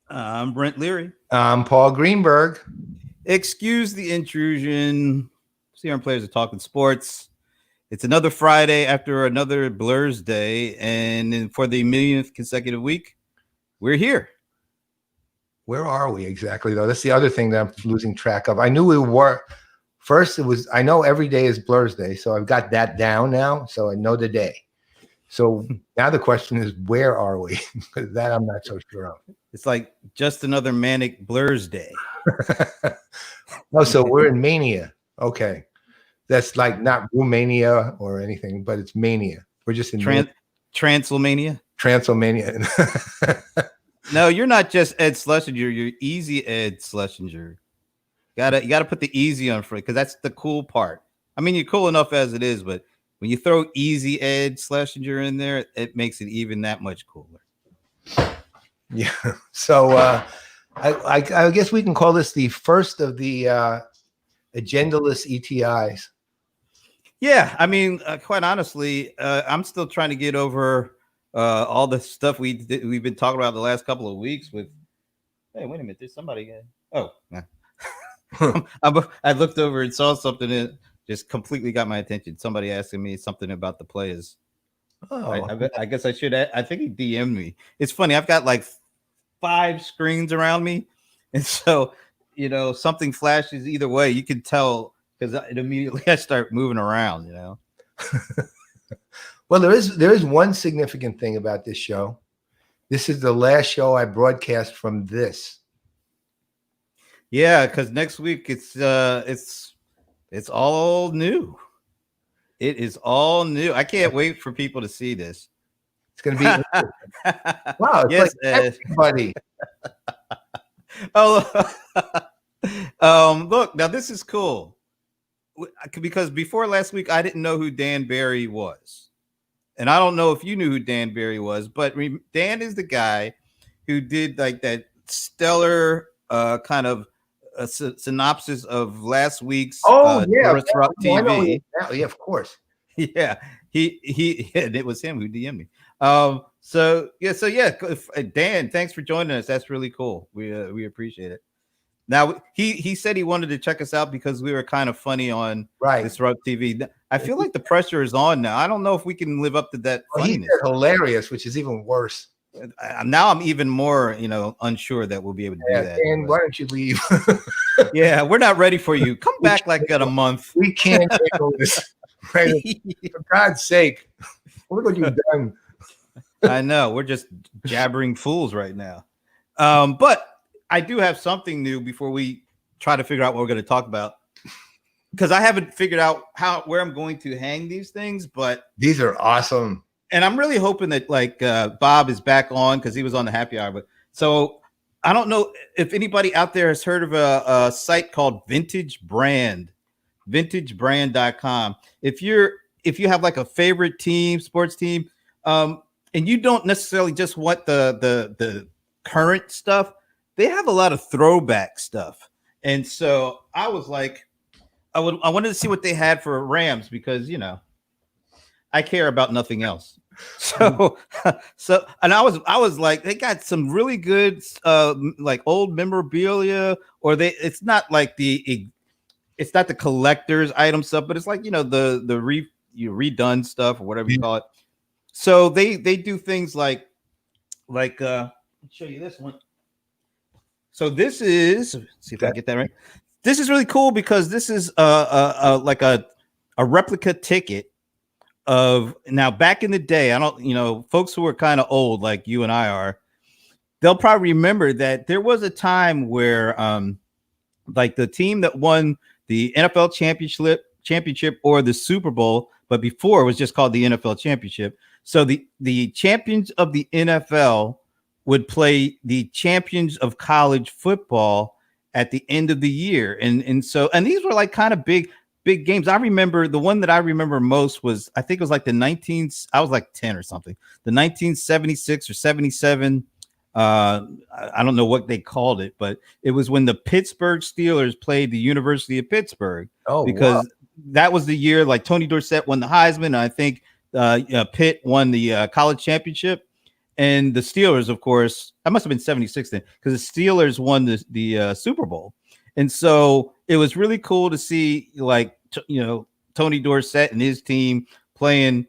I'm Brent Leary. I'm Paul Greenberg. Excuse the intrusion. CRM Playaz are talking sports. It's another Friday after another Blurs day, and for the millionth consecutive week, we're here. Where are we exactly, though? That's the other thing that I'm losing track of. I knew we were. First, I know every day is Blurs Day, so I've got that down now, so I know the day. So now the question is, where are we? Because that I'm not so sure of. It's like just another manic Blurs day. Oh, so we're in mania. Okay. That's like not Romania or anything, but it's mania. We're just in Transylmania. Transylmania. No, you're not just Ed Schlesinger. You're easy Ed Schlesinger. You gotta put the easy on for it because that's the cool part. I mean, you're cool enough as it is, but when you throw easy Ed Schlesinger in there, it makes it even that much cooler. Yeah. So I guess we can call this the first of the agendaless ETIs. Yeah, I mean, quite honestly, I'm still trying to get over all the stuff we've been talking about the last couple of weeks. With, hey, wait a minute, there's somebody. Oh, yeah. I looked over and saw something that just completely got my attention. Somebody asking me something about the Playaz. Oh, I guess I should. I think he DM'd me. It's funny. I've got like 5 screens around me, and so something flashes either way. You can tell because it immediately I start moving around. Well, there is one significant thing about this show. This is the last show I broadcast from this. Yeah, because next week it's all new. It is all new. I can't wait for people to see this. It's going to be wow. It's yes, like everybody. Oh, look, now this is cool because before last week I didn't know who Dan Barry was, and I don't know if you knew who Dan Barry was, but Dan is the guy who did like that stellar kind of a synopsis of last week's Disrupt TV. Yeah, of course. Yeah, and it was him who DM'd me. So Dan, thanks for joining us. That's really cool. We appreciate it. Now he said he wanted to check us out because we were kind of funny on Disrupt TV. I feel like the pressure is on now. I don't know if we can live up to that. Well, he's hilarious, which is even worse. Now I'm even more, unsure that we'll be able to do that. And why don't you leave? Yeah, we're not ready for you. Come back like in a month. We can't handle this. Right? For God's sake, look what you've done. I know we're just jabbering fools right now. But I do have something new before we try to figure out what we're going to talk about. Because I haven't figured out where I'm going to hang these things, but these are awesome. And I'm really hoping that Bob is back on because he was on the happy hour. But so I don't know if anybody out there has heard of a site called Vintage Brand, vintagebrand.com. If you have like a favorite team, sports team, and you don't necessarily just want the current stuff, they have a lot of throwback stuff. And so I was like, I wanted to see what they had for Rams because I care about nothing else. So and I was like, they got some really good like old memorabilia, or it's not the collector's item stuff, but it's like the redone stuff or whatever you call it. So they do things like I'll show you this one. So this is, let's see if I get that right. This is really cool because this is like a replica ticket of, now back in the day, I don't, folks who are kind of old like you and I are, they'll probably remember that there was a time where like the team that won the NFL championship or the Super Bowl, but before it was just called the NFL championship. So the champions of the NFL would play the champions of college football at the end of the year. And these were like kind of big games. I remember the one that I remember most was, I think it was like I was like 10 or something. The 1976 or 77. I don't know what they called it, but it was when the Pittsburgh Steelers played the University of Pittsburgh. Oh, because that was the year like Tony Dorsett won the Heisman. And I think Pitt won the college championship. and the Steelers, of course, that must have been 76 then, because the Steelers won the Super Bowl. And so it was really cool to see, like, Tony Dorsett and his team playing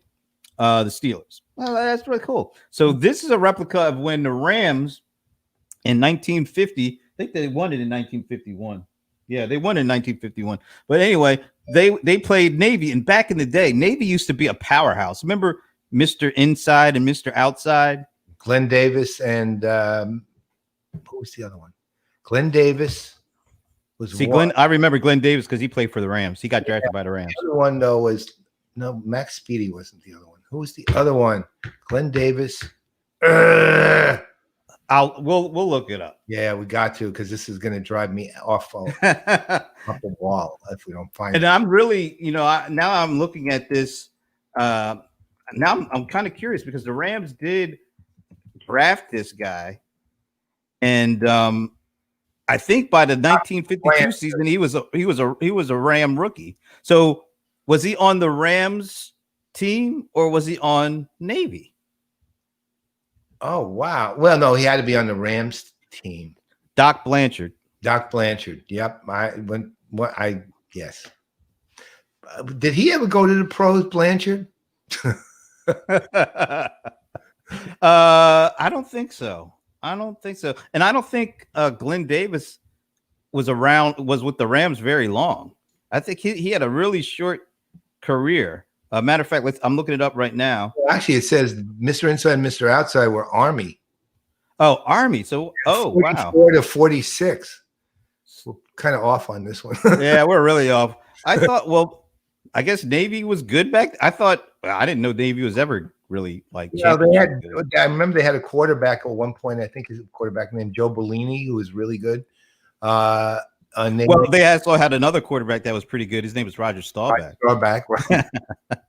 the Steelers. Well, that's really cool. So this is a replica of when the Rams in 1950, I think they won it in 1951. Yeah, they won in 1951. But anyway, they played Navy, and back in the day, Navy used to be a powerhouse. Remember Mr. Inside and Mr. Outside? Glenn Davis and who was the other one? Glenn Davis was Glenn. I remember Glenn Davis because he played for the Rams. He got drafted by the Rams. The other one though was Max Speedy wasn't the other one. Who was the other one? Glenn Davis. We'll look it up. Yeah, we got to, because this is going to drive me off the wall if we don't find it. And I'm really, now I'm looking at this. Now I'm kind of curious because the Rams did draft this guy, and I think by the 1952 season he was a Ram rookie. So was he on the Rams team or was he on Navy? Oh wow! Well, no, he had to be on the Rams team. Doc Blanchard. Yep. Yes. Did he ever go to the pros, Blanchard? I don't think so. And I don't think Glenn Davis was with the Rams very long. I think he had a really short career. Matter of fact, I'm looking it up right now. Well, actually, it says Mr. Inside and Mr. Outside were Army. Oh, Army. So, wow. 44 to 46. We're kind of off on this one. Yeah, we're really off. I thought, I guess Navy was good back. I didn't know Navy was ever really like. I remember they had a quarterback at one point. I think he's a quarterback named Joe Bellini, who was really good. They also had another quarterback that was pretty good. His name was Roger Staubach. Right.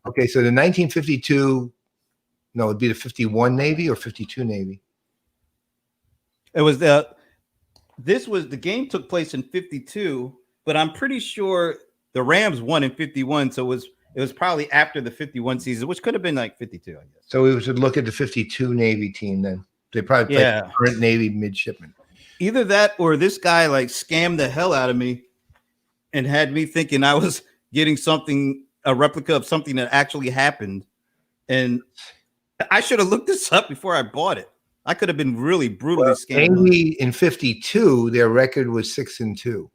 Okay, so the 1952, it'd be the 51 Navy or 52 Navy. It was the game took place in 52, but I'm pretty sure the Rams won in 51, so it was probably after the 51 season, which could have been like 52, I guess. So we should look at the 52 Navy team then. They probably played the current Navy midshipman. Either that or this guy like scammed the hell out of me and had me thinking I was getting a replica of something that actually happened. And I should have looked this up before I bought it. I could have been really brutally scammed. Navy in 52, their record was 6-2.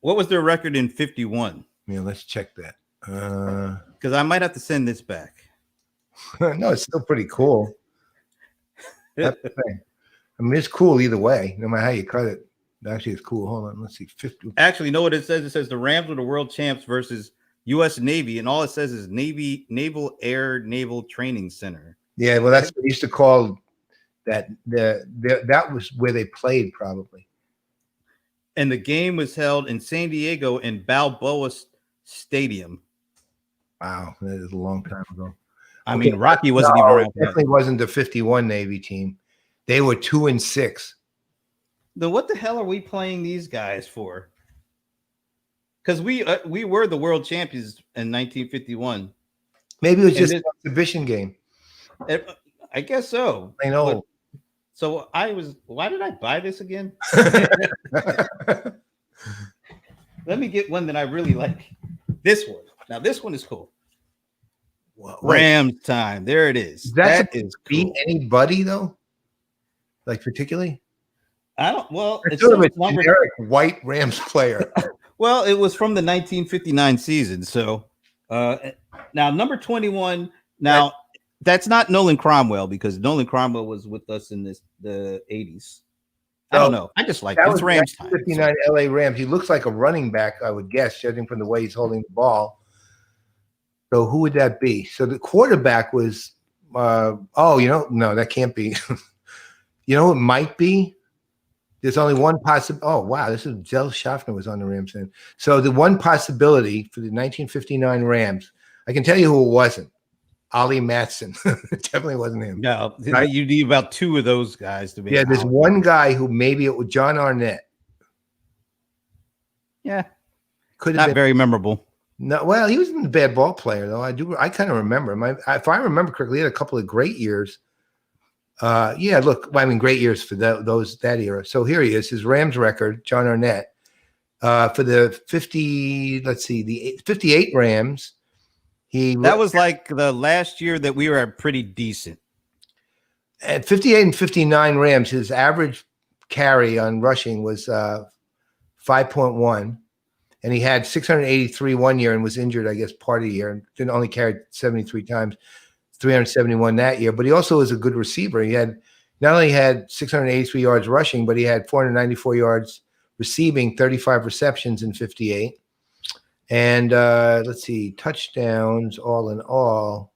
What was their record in 51? Yeah, let's check that. Because I might have to send this back. No, it's still pretty cool. That's the thing. I mean, it's cool either way, no matter how you cut it. Actually, it's cool. Hold on, let's see. 50. Actually, you know what it says? It says the Rams were the world champs versus U.S. Navy, and all it says is Naval Air Naval Training Center. Yeah, well, that's what they used to call that. That was where they played, probably. And the game was held in San Diego in Balboa Stadium. Wow, that is a long time ago. I mean, Rocky wasn't even around. Definitely wasn't the 51 Navy team. They were 2-6. Then what the hell are we playing these guys for? Because we were the world champions in 1951. Maybe it was just an exhibition game. I guess so. I know. So why did I buy this again? Let me get one that I really like. This one. Now, this one is cool. Rams time. There it is. That is beat cool. Anybody, though? Like, particularly? I don't. Well, it's sort of a generic white Rams player. Well, it was from the 1959 season. So now number 21. Now that's not Nolan Cromwell because Nolan Cromwell was with us in the 80s. I don't know. I just like it. It's Rams time. 59 LA Rams. He looks like a running back, I would guess, judging from the way he's holding the ball. So who would that be? So the quarterback was. No, that can't be. You know, it might be. There's only one possible. Oh, wow. This is Del Schaffner was on the Rams then. So the one possibility for the 1959 Rams, I can tell you who it wasn't. Ollie Matson. It definitely wasn't him. No, right? You need about two of those guys to be. Yeah, there's one guy who maybe it was John Arnett. Yeah. Could have been very memorable. No, well, he wasn't a bad ball player, though. I kind of remember him. If I remember correctly, he had a couple of great years. Yeah, look, I mean, great years for that era. So here he is, his Rams record, John Arnett, for the 58 Rams. That was like the last year that we were pretty decent. At 58 and 59 Rams, his average carry on rushing was 5.1. And he had 683 one year and was injured, I guess, part of the year. And didn't only carry 73 times, 371 that year. But he also was a good receiver. He had not only had 683 yards rushing, but he had 494 yards receiving, 35 receptions in 58. And let's see, touchdowns all in all,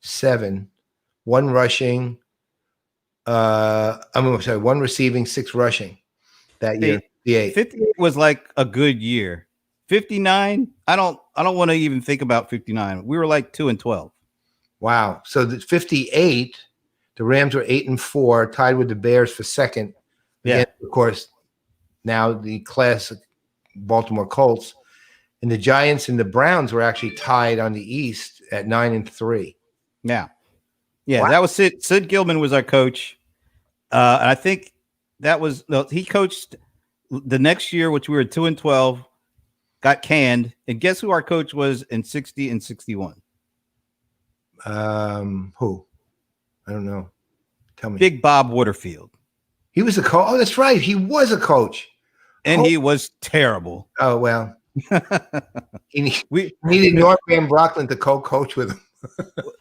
7. 1 rushing. I'm sorry, 1 receiving, 6 rushing that year. 58 was like a good year. 59, I don't want to even think about 59. We were like 2-12. Wow. So the 58, the Rams were 8-4, tied with the Bears for second. Yeah. Again, of course, now the classic Baltimore Colts. And the Giants and the Browns were actually tied on the East at 9-3. Yeah. Yeah, Wow. that was Sid. Sid Gilman was our coach. And I think that was he coached the next year, which we were 2-12, got canned. And guess who our coach was in 60 and 61? Who? I don't know. Tell me. Big Bob Waterfield. He was a coach. Oh, that's right. He was a coach. And he was terrible. Oh, well. He needed Norm Van Brocklin to co-coach with him.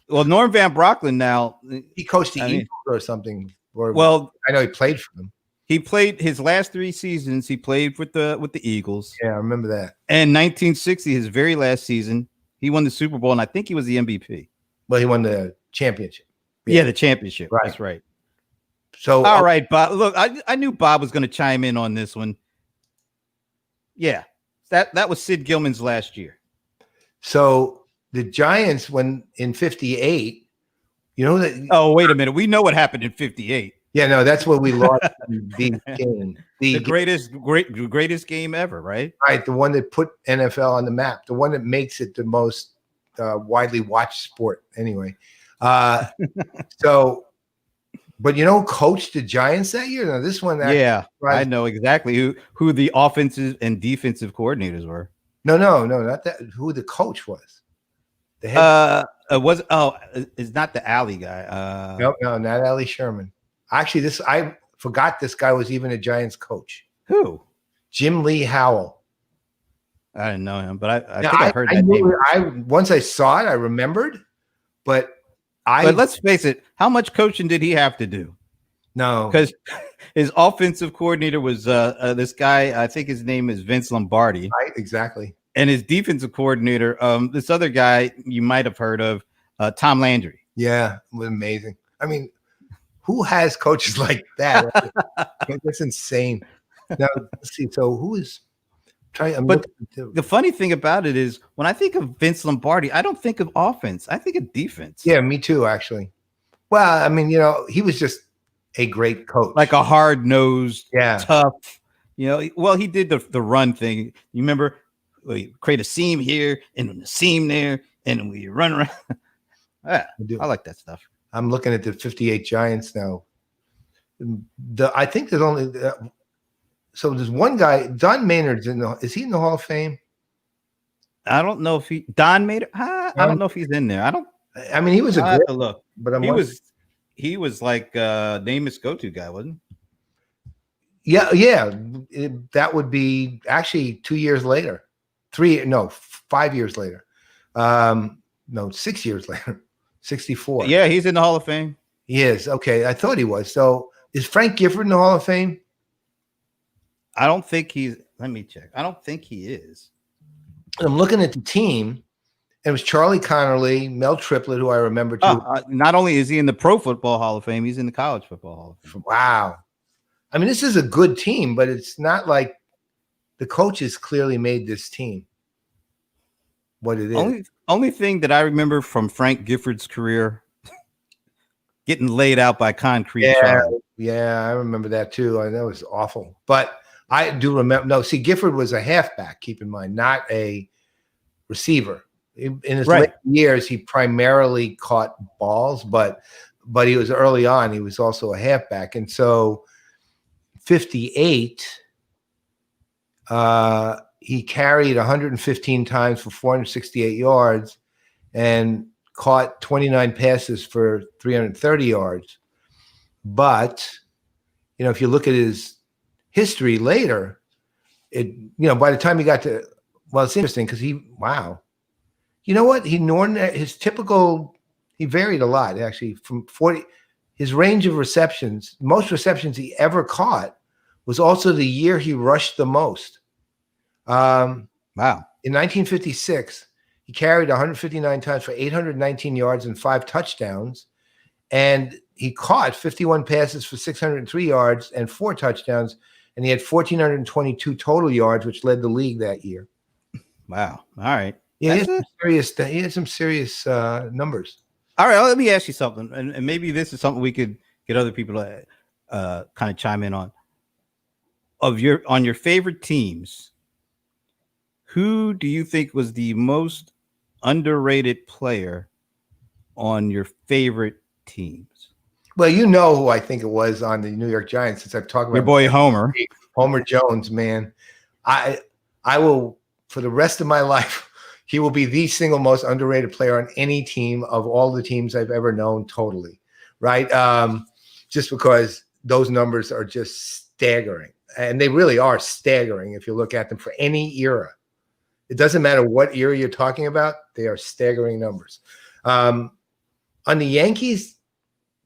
Well, Norm Van Brocklin now. He coached the Eagles or something. Well, I know he played for them. He played his last 3 seasons. He played with the Eagles. Yeah, I remember that. And 1960, his very last season, he won the Super Bowl, and I think he was the MVP. Well, he won the championship. Yeah, the championship. Right. That's right. So, all right, Bob. Look, I knew Bob was going to chime in on this one. Yeah, that was Sid Gilman's last year. So the Giants, when in 58, you know that. Oh, wait a minute. We know what happened in 58. Yeah, no, that's what we lost the game. The greatest game ever, right? Right, the one that put NFL on the map, the one that makes it the most widely watched sport. Anyway, so, but who coached the Giants that year? Now this one, I know exactly who the offensive and defensive coordinators were. No, not that. Who the coach was? The head. It's not the Alley guy. No, not Ali Sherman. Actually, I forgot this guy was even a Giants coach. Who? Jim Lee Howell. I didn't know him, but I think I heard that name. Once I saw it, I remembered, but let's face it, how much coaching did he have to do? No, because his offensive coordinator was this guy. I think his name is Vince Lombardi. Right, exactly. And his defensive coordinator, this other guy you might have heard of, Tom Landry. Yeah, it was amazing. I mean, who has coaches like that? That's insane. Now, let's see. So who is trying? But the funny thing about it is when I think of Vince Lombardi, I don't think of offense. I think of defense. Yeah, me too, actually. Well, I mean, he was just a great coach. Like a hard-nosed, yeah, tough. Well, he did the run thing. You remember? We create a seam here and a seam there, and we run around. I like that stuff. I'm looking at the 58 Giants now. I think there's only so there's one guy, Don Maynard's is he in the Hall of Fame? I don't know if Don Maynard. I don't know if he's in there. I mean, he was a great look, but he was like Namath's go-to guy, wasn't he? Yeah. That would be actually 2 years later. 5 years later. 6 years later. 64. Yeah, he's in the Hall of Fame. He is. Okay, I thought he was. So is Frank Gifford in the Hall of Fame? I don't think he's. Let me check. I don't think he is. I'm looking at the team. It was Charlie Connerly, Mel Triplett, who I remember too. Not only is he in the Pro Football Hall of Fame, he's in the College Football Hall of Fame. Wow. I mean, this is a good team, but it's not like the coaches clearly made this team what it is. Only thing that I remember from Frank Gifford's career, getting laid out by concrete. Yeah, I remember that too. That was awful. But I do remember. No, see, Gifford was a halfback. Keep in mind, not a receiver. In his late years, he primarily caught balls, but but he was early on. He was also a halfback. And so 58, he carried 115 times for 468 yards and caught 29 passes for 330 yards. But, if you look at his history later, by the time he got to, it's interesting because you know what? He varied a lot, actually, from 40. His range of receptions, most receptions he ever caught was also the year he rushed the most. Wow. In 1956, he carried 159 times for 819 yards and 5 touchdowns. And he caught 51 passes for 603 yards and 4 touchdowns. And he had 1,422 total yards, which led the league that year. Wow. All right. Yeah, he had some serious numbers. All right. Well, let me ask you something. And maybe this is something we could get other people to kind of chime in on. On your favorite teams, who do you think was the most underrated player on your favorite teams? Well, who I think it was on the New York Giants, since I've talked about your boy Homer Jones, man. I will, for the rest of my life, he will be the single most underrated player on any team of all the teams I've ever known. Totally, right? Just because those numbers are just staggering, and they really are staggering if you look at them for any era. It doesn't matter what era you're talking about; they are staggering numbers. On the Yankees,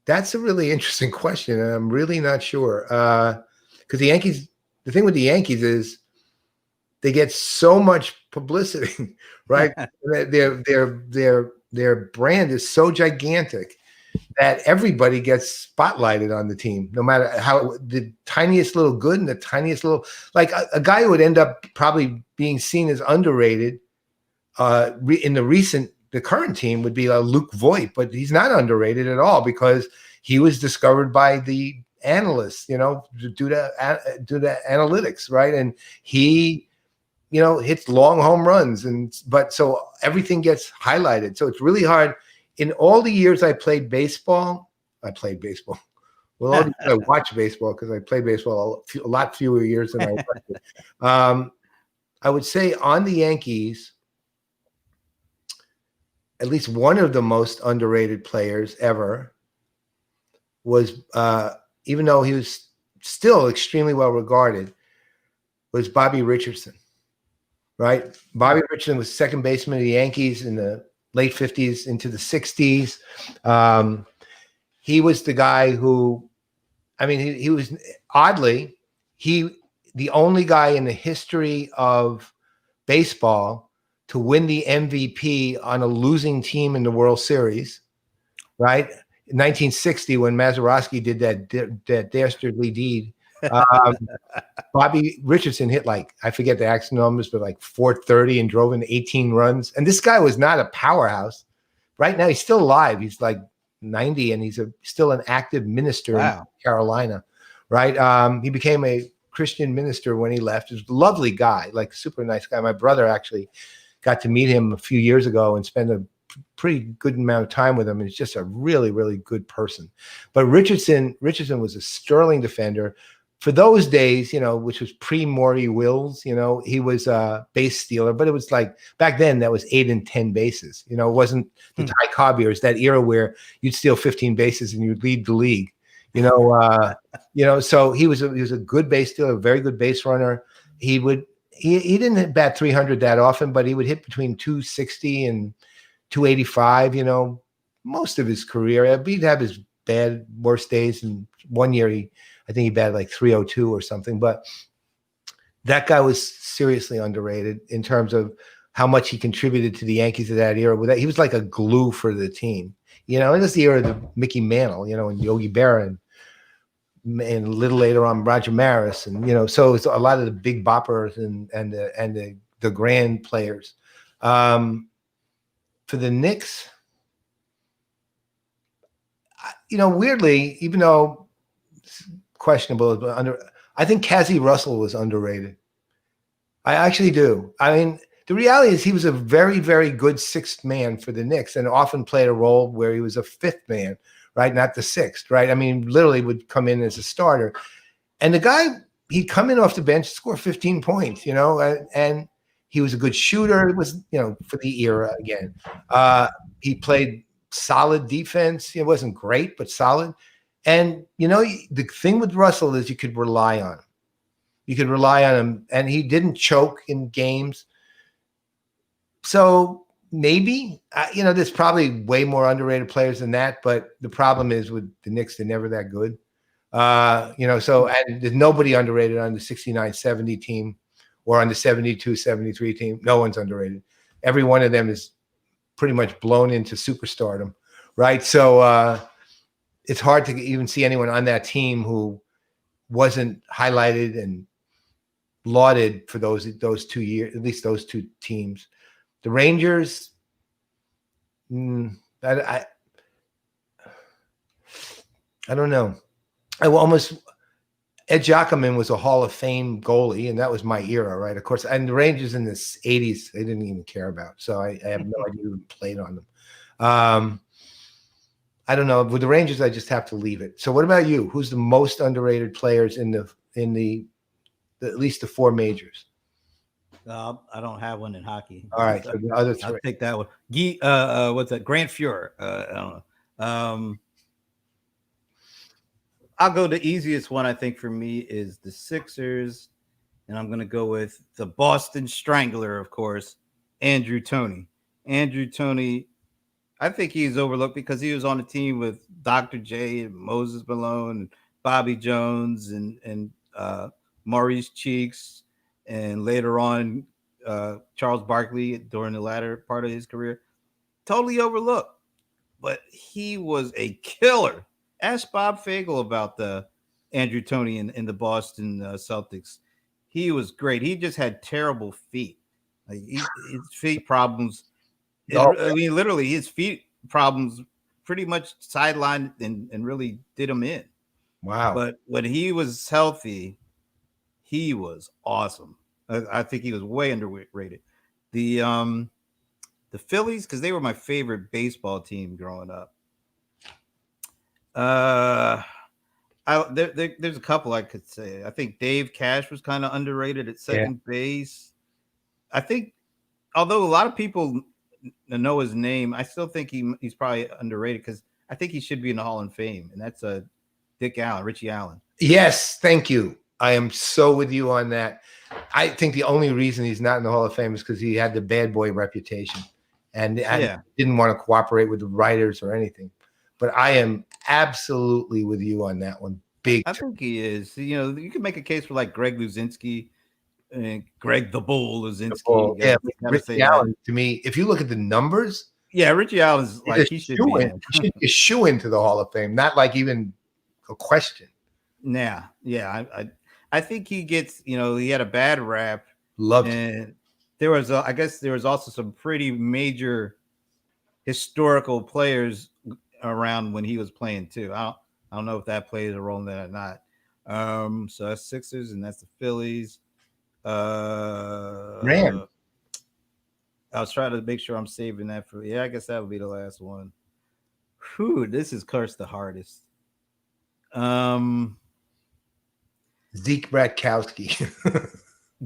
that's a really interesting question, and I'm really not sure. Because the thing with the Yankees is they get so much publicity, right? Their brand is so gigantic that everybody gets spotlighted on the team, no matter how the tiniest little good and the tiniest little, like a guy who would end up probably being seen as underrated in the current team would be Luke Voigt, but he's not underrated at all because he was discovered by the analysts, due to analytics, right? And he, hits long home runs, but so everything gets highlighted. So it's really hard. In all the years I played baseball. Well, all the years I watched baseball because I played baseball a lot fewer years than I watched it. I would say on the Yankees, at least one of the most underrated players ever was, even though he was still extremely well regarded, was Bobby Richardson, right? Bobby Richardson was second baseman of the Yankees in the late 50s into the 60s. He was the guy who, he was oddly, the only guy in the history of baseball to win the MVP on a losing team in the World Series, right? In 1960, when Mazeroski did that dastardly deed, Bobby Richardson hit I forget the actual numbers, but 430 and drove in 18 runs. And this guy was not a powerhouse. Right now, he's still alive. He's 90, and he's still an active minister in Carolina, right? He became a Christian minister when he left. He was a lovely guy, super nice guy. My brother actually got to meet him a few years ago and spend a pretty good amount of time with him. And he's just a really, really good person. But Richardson was a sterling defender. For those days, which was pre-Maury Wills, he was a base stealer, but it was back then that was 8 and 10 bases. It wasn't the Ty Cobb years, that era where you'd steal 15 bases and you'd lead the league. So he was a good base stealer, a very good base runner. He didn't bat 300 that often, but he would hit between 260 and 285, most of his career. He'd have his worst days. And one year I think he batted 302 or something, but that guy was seriously underrated in terms of how much he contributed to the Yankees of that era. He was like a glue for the team, and this the era of the Mickey Mantle, and Yogi Berra and a little later on Roger Maris, and so it's a lot of the big boppers and the grand players. For the Knicks, weirdly, even though it's questionable, but I think Cassie Russell was underrated. I actually do. The reality is he was a very, very good sixth man for the Knicks and often played a role where he was a fifth man, right? Not the sixth, right? I mean, literally would come in as a starter. And the guy, he'd come in off the bench, score 15 points, and he was a good shooter. It was, for the era again. He played solid defense. It wasn't great, but solid. And, the thing with Russell is you could rely on him. You could rely on him, and he didn't choke in games. So maybe, there's probably way more underrated players than that, but the problem is with the Knicks, they're never that good. And there's nobody underrated on the 69-70 team or on the 72-73 team. No one's underrated. Every one of them is pretty much blown into superstardom, right? So it's hard to even see anyone on that team who wasn't highlighted and lauded for those 2 years, at least those two teams. The Rangers, I don't know. Ed Giacomin was a Hall of Fame goalie, and that was my era, right? Of course, and the Rangers in the 80s, they didn't even care about. So I have no idea who played on them. I don't know. With the Rangers, I just have to leave it. So what about you? Who's the most underrated players in the at least the four majors? I don't have one in hockey. All right, so the other three. I'll take that one. What's that? Grant Fuhrer. I don't know. I'll go the easiest one, I think, for me is the Sixers. And I'm going to go with the Boston Strangler, of course, Andrew Toney. Andrew Toney, I think he's overlooked because he was on a team with Dr. J and Moses Malone and Bobby Jones and Maurice Cheeks. And later on, Charles Barkley during the latter part of his career. Totally overlooked. But he was a killer. Ask Bob Fagel about the Andrew Toney in the Boston Celtics. He was great. He just had terrible feet. His feet problems. I mean, literally, his feet problems pretty much sidelined and really did him in. Wow. But when he was healthy, he was awesome. I think he was way underrated. The Phillies, because they were my favorite baseball team growing up. There's a couple I could say. I think Dave Cash was kind of underrated at second base. I think, although a lot of people know his name, I still think he's probably underrated because I think he should be in the Hall of Fame, and that's Richie Allen. Yes, thank you. I am so with you on that. I think the only reason he's not in the Hall of Fame is because he had the bad boy reputation, and didn't want to cooperate with the writers or anything. But I am absolutely with you on that one. I think he is. You can make a case for like Greg Luzinski and Greg the Bull Luzinski. Richie Allen, to me, if you look at the numbers. Yeah, Richie Allen's like he should be a shoe into the Hall of Fame, not like even a question. Yeah. I think he gets, he had a bad rap. Loved and there was I guess there was also some pretty major historical players around when he was playing too. I don't know if that plays a role in that or not. So that's Sixers and that's the Phillies. Rams. I was trying to make sure I'm saving that for. I guess that would be the last one. Whew, this is cursed the hardest. Zeke Bratkowski.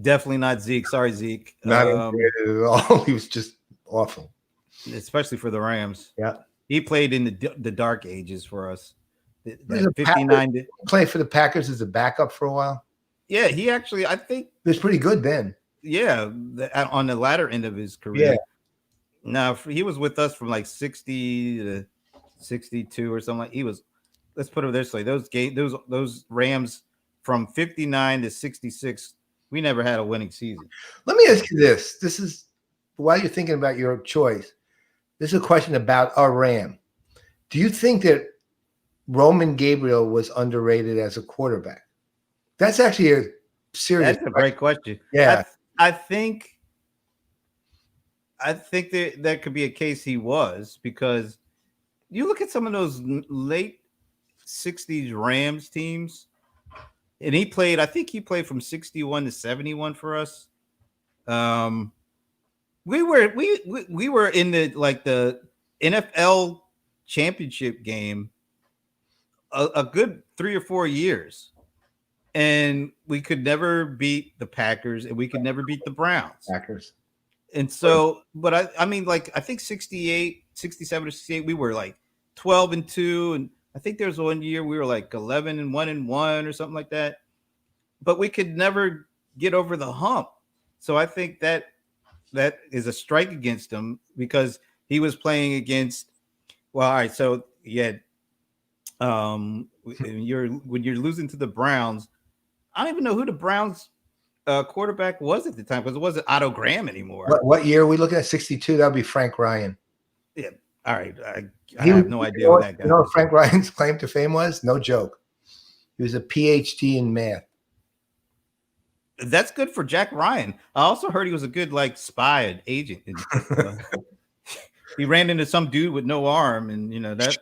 Definitely not Zeke. Sorry, Zeke. Not underrated at all. He was just awful, especially for the Rams. Yeah. He played in the dark ages for us. He 59 played for the Packers as a backup for a while. Yeah, he actually, I think, he was pretty good then. Yeah, on the latter end of his career. Yeah. Now he was with us from like 60 to 62 or something. He was. Let's put it this way: those Rams from 59 to 66, we never had a winning season. Let me ask you this: this is while you're thinking about your choice. This is a question about our Ram. Do you think that Roman Gabriel was underrated as a quarterback? That's actually a serious. That's a great question. Yeah, I think that could be a case he was, because you look at some of those late 60s Rams teams, and I think he played from 61 to 71 for us. We were in the NFL championship game a good 3 or 4 years, and we could never beat the Packers, and we could never beat the Browns. Packers. And so, but I mean, like, I think 68, 67 or 68, we were like 12-2. And I think there was one year we were like 11-1 or something like that. But we could never get over the hump. So I think that is a strike against him, because he was playing against, well, all right. So when you're losing to the Browns, I don't even know who the Browns quarterback was at the time, because it wasn't Otto Graham anymore. What year are we looking at? 62. That would be Frank Ryan. Yeah. All right. I have no idea what that guy. You know what Frank Ryan's claim to fame was? No joke. He was a PhD in math. That's good for Jack Ryan. I also heard he was a good spy agent. He ran into some dude with no arm, and that.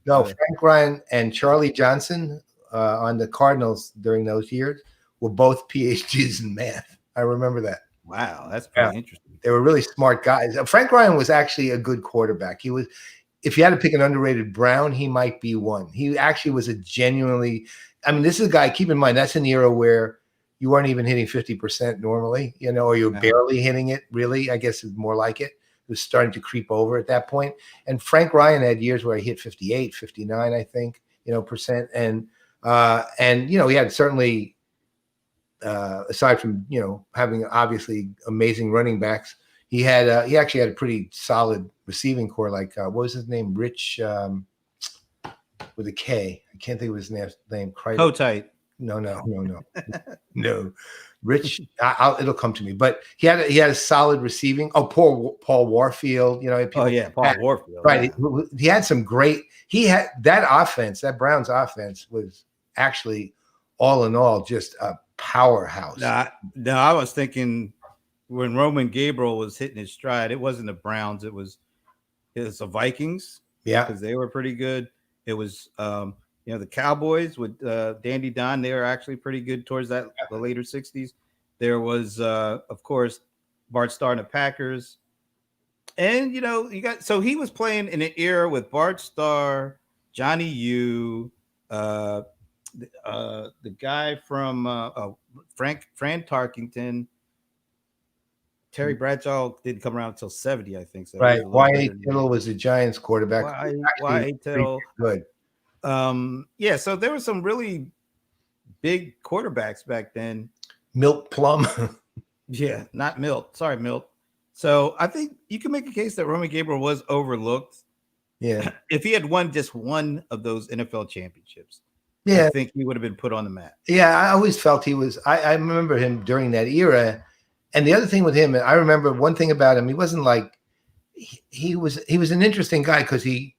No, Frank Ryan and Charlie Johnson on the Cardinals during those years were both PhDs in math. I remember that. Wow, that's pretty interesting. They were really smart guys. Frank Ryan was actually a good quarterback. He was, if you had to pick an underrated Brown, he might be one. He actually was a genuinely, I mean, this is a guy, keep in mind, that's an era where you weren't even hitting 50% normally, or you're barely hitting it, really. I guess it's more like it. It was starting to creep over at that point. And Frank Ryan had years where he hit 58, 59, I think, percent. And he had certainly, aside from, having obviously amazing running backs, he actually had a pretty solid receiving core. Like, what was his name? Rich, with a K. I can't think of his name. Tight. No. No. Rich, it'll come to me. But he had a solid receiving. Oh, Paul Warfield. Paul Warfield. Right. Yeah. He had some great. He had that offense. That Browns offense was actually, all in all, just a powerhouse. No, I was thinking when Roman Gabriel was hitting his stride, it wasn't the Browns. It was the Vikings. Yeah, because they were pretty good. It was the Cowboys with Dandy Don. They were actually pretty good towards the later 60s. There was of course Bart Starr and the Packers. And so he was playing in an era with Bart Starr, Johnny U, the guy from Fran Tarkington. Terry Bradshaw didn't come around until 70, I think. So right. Y.A. Tittle was the Giants quarterback. Y.A. Tittle. Good. So there were some really big quarterbacks back then. Milt Plum. Yeah, not Milt. Sorry, Milt. So I think you can make a case that Roman Gabriel was overlooked. Yeah. If he had won just one of those NFL championships, I think he would have been put on the map. Yeah, I always felt he was. I remember him during that era. And the other thing with him, I remember one thing about him, he wasn't like, he was an interesting guy, because there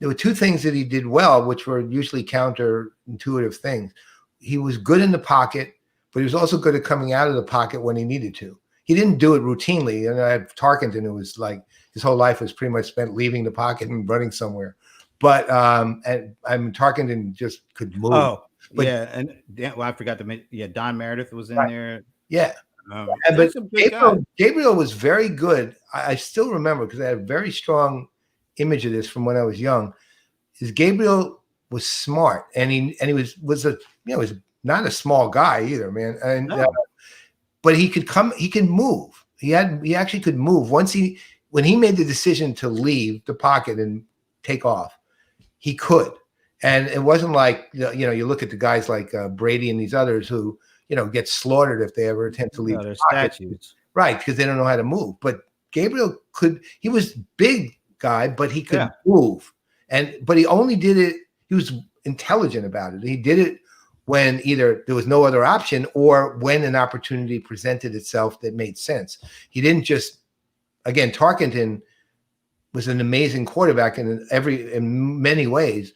were two things that he did well, which were usually counterintuitive things. He was good in the pocket, but he was also good at coming out of the pocket when he needed to. He didn't do it routinely. And I had Tarkenton, who was like, his whole life was pretty much spent leaving the pocket and running somewhere. But Tarkenton just could move. Oh, yeah. And I forgot to mention, Don Meredith was in there. Yeah. But Gabriel was very good. I still remember, because I had a very strong image of this from when I was young. Is Gabriel was smart, and he was not a small guy either, man. And but he could move. He actually could move when he made the decision to leave the pocket and take off. He could, and it wasn't like you look at the guys like Brady and these others who get slaughtered if they ever attempt to leave. They're statues, right? Because they don't know how to move. But Gabriel could. He was big guy, but he could move, but he only did it. He was intelligent about it. He did it when either there was no other option or when an opportunity presented itself that made sense. He didn't just. Again, Tarkenton was an amazing quarterback in many ways,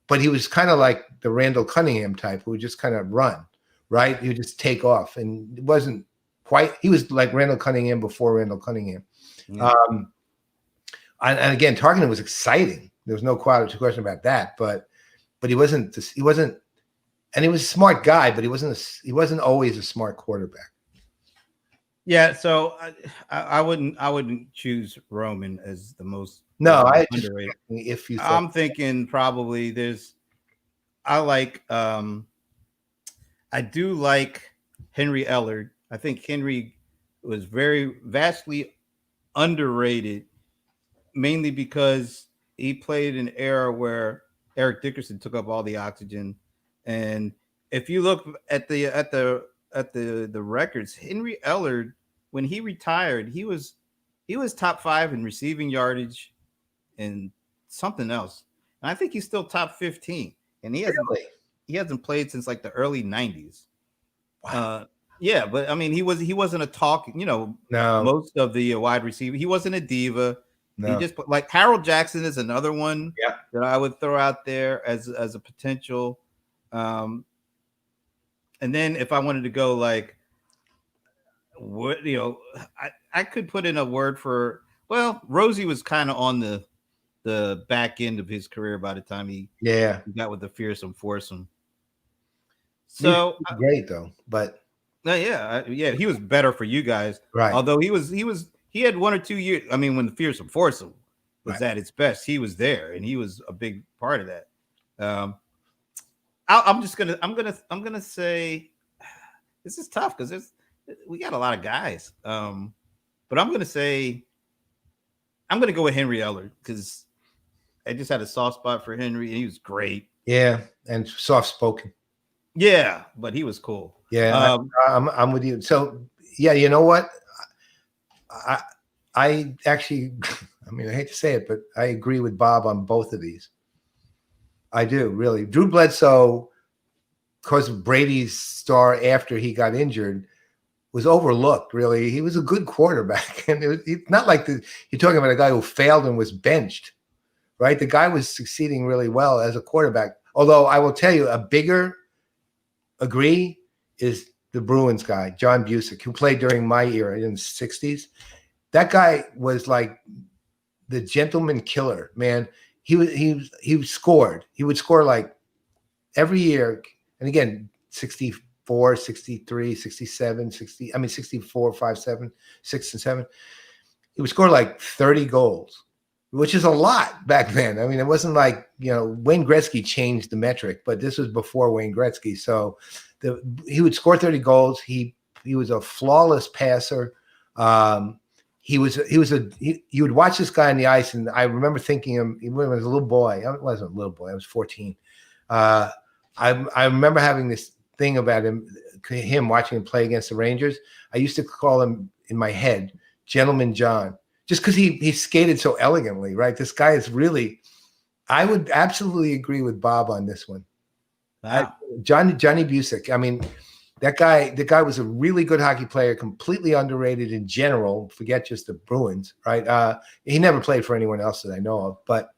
but he was kind of like the Randall Cunningham type, who would just kind of run. Right, he would just take off, and it wasn't quite. He was like Randall Cunningham before Randall Cunningham. Yeah. And again, Tarkenton was exciting. There was no question about that. But he wasn't. And he was a smart guy, but he wasn't always a smart quarterback. Yeah, so I wouldn't choose Roman as the most. No, underrated. If you, I'm thinking probably there's I do like Henry Ellard. I think Henry was very vastly underrated, mainly because he played an era where Eric Dickerson took up all the oxygen. And if you look at the records, Henry Ellard, when he retired, he was top 5 in receiving yardage and something else. And I think he's still top 15. And Really? he hasn't played since like the early 90s. Wow. Yeah, but I mean, he wasn't a talk. No, Most of the wide receiver, he wasn't a diva. He no. just like Harold Jackson is another one Yeah. that I would throw out there as a potential. Um, and then if I wanted to go like what I could put in a word for. Well, Rosie was kind of on the back end of his career by the time Yeah. he got with the fearsome foursome. He was So great though, but yeah, he was better for you guys. right, Although he had 1 or 2 years. I mean, when the fearsome foursome was right. at its best, he was there, and he was a big part of that. Um, I'm gonna say this is tough because we got a lot of guys. But I'm gonna go with Henry Ellard because I just had a soft spot for Henry, and he was great. Yeah, and soft spoken. Yeah, but he was cool. Yeah, I'm with you. So yeah, you know what? I I actually, I mean, I hate to say it, but I agree with Bob on both of these. I do really. Drew Bledsoe, because of Brady's star after he got injured, was overlooked. Really, he was a good quarterback, and it's not like you're talking about a guy who failed and was benched, right? The guy was succeeding really well as a quarterback. Although I will tell you, a bigger agree is the Bruins guy, John Busick, who played during my era in the 60s. That guy was like the gentleman killer, man. He scored. He would score like every year. And again, 64, 63, 67, 60, I mean 64, 5, 7, 6 and 7. He would score like 30 goals, which is a lot back then. I mean, it wasn't like, Wayne Gretzky changed the metric, but this was before Wayne Gretzky. So he would score 30 goals. He was a flawless passer. You would watch this guy on the ice, and I remember thinking him when I was a little boy. I wasn't a little boy. I was 14. I remember having this thing about him watching him play against the Rangers. I used to call him in my head, Gentleman John, just because he skated so elegantly, right? This guy is really, I would absolutely agree with Bob on this one. Wow. Johnny Busick. I mean, the guy was a really good hockey player, completely underrated in general. Forget just the Bruins, right? He never played for anyone else that I know of, but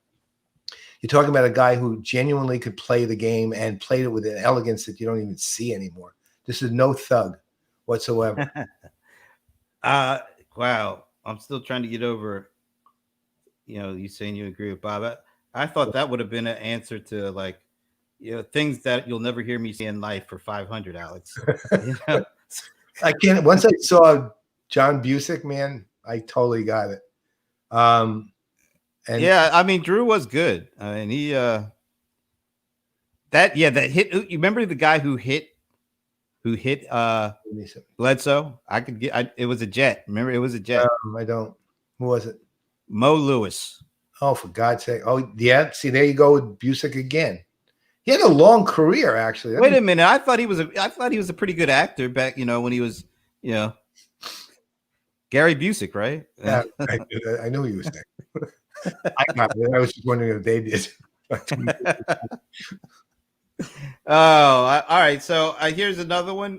you're talking about a guy who genuinely could play the game and played it with an elegance that you don't even see anymore. This is no thug whatsoever. Wow. I'm still trying to get over, you saying you agree with Bob. I thought that would have been an answer to like, things that you'll never hear me say in life for 500, Alex. I can't. Once I saw John Busick, man, I totally got it. And yeah, I mean, Drew was good, and he that hit. You remember the guy who hit Bledsoe? It was a jet. Remember, it was a jet. I don't. Who was it? Mo Lewis. Oh, for God's sake! Oh, yeah. See, there you go with Busick again. He had a long career, actually. Wait a minute. I thought he was a pretty good actor back, when he was, Gary Busick, right? Yeah, I knew he was there. I got it. I was just wondering if they did. All right. So here's another one.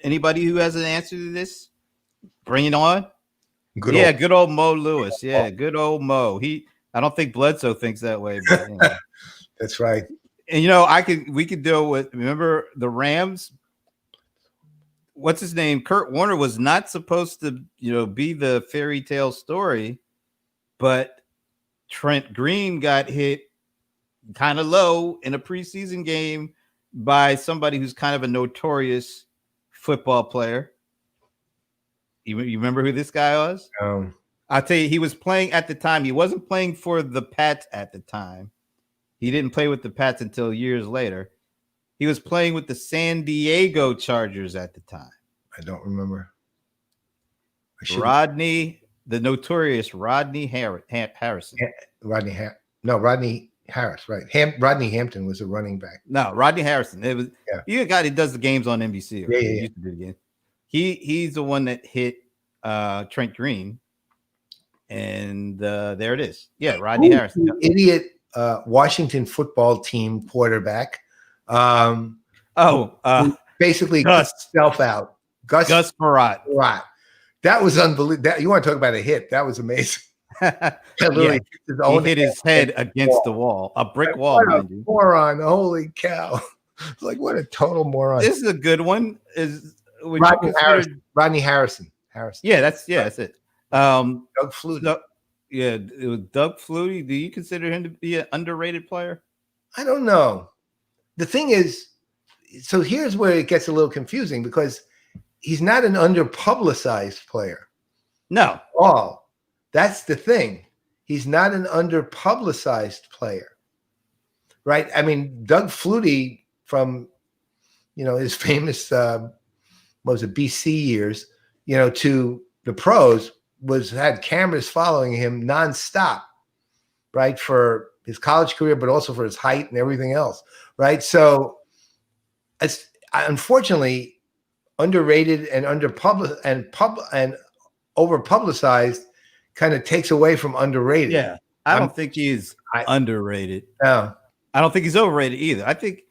Anybody who has an answer to this, bring it on. Good old Mo Lewis. Yeah, good old Mo. I don't think Bledsoe thinks that way, but that's right. And we could deal with. Remember the Rams? What's his name? Kurt Warner was not supposed to, be the fairy tale story, but Trent Green got hit kind of low in a preseason game by somebody who's kind of a notorious football player. You remember who this guy was? I'll tell you, he was playing at the time. He wasn't playing for the Pats at the time. He didn't play with the Pats until years later. He was playing with the San Diego Chargers at the time. I don't remember. The notorious Rodney Harrison. Rodney Harris, right? Rodney Hampton was a running back. No, Rodney Harrison. It was you got. He does the games on NBC. Yeah. Used to do the game. He's the one that hit Trent Green, and there it is. Yeah, Rodney Harrison. Idiot Washington football team quarterback. Basically Gus himself out. Gus Farratt. That was unbelievable. You want to talk about a hit? That was amazing. He hit his head against the wall, a brick wall. What a moron! Holy cow! Like what a total moron. This is a good one. Is Rodney Harrison. Yeah, that's it. Doug Flutie. It was Doug Flutie. Do you consider him to be an underrated player? I don't know. The thing is, so here's where it gets a little confusing because he's not an underpublicized player. No. That's the thing. He's not an underpublicized player, right? I mean, Doug Flutie from, his famous, BC years, to the pros had cameras following him nonstop, right? For his college career, but also for his height and everything else, right? So it's unfortunately underrated and and over publicized kind of takes away from underrated. Yeah. I don't think he's underrated. No. I don't think he's overrated either. I think,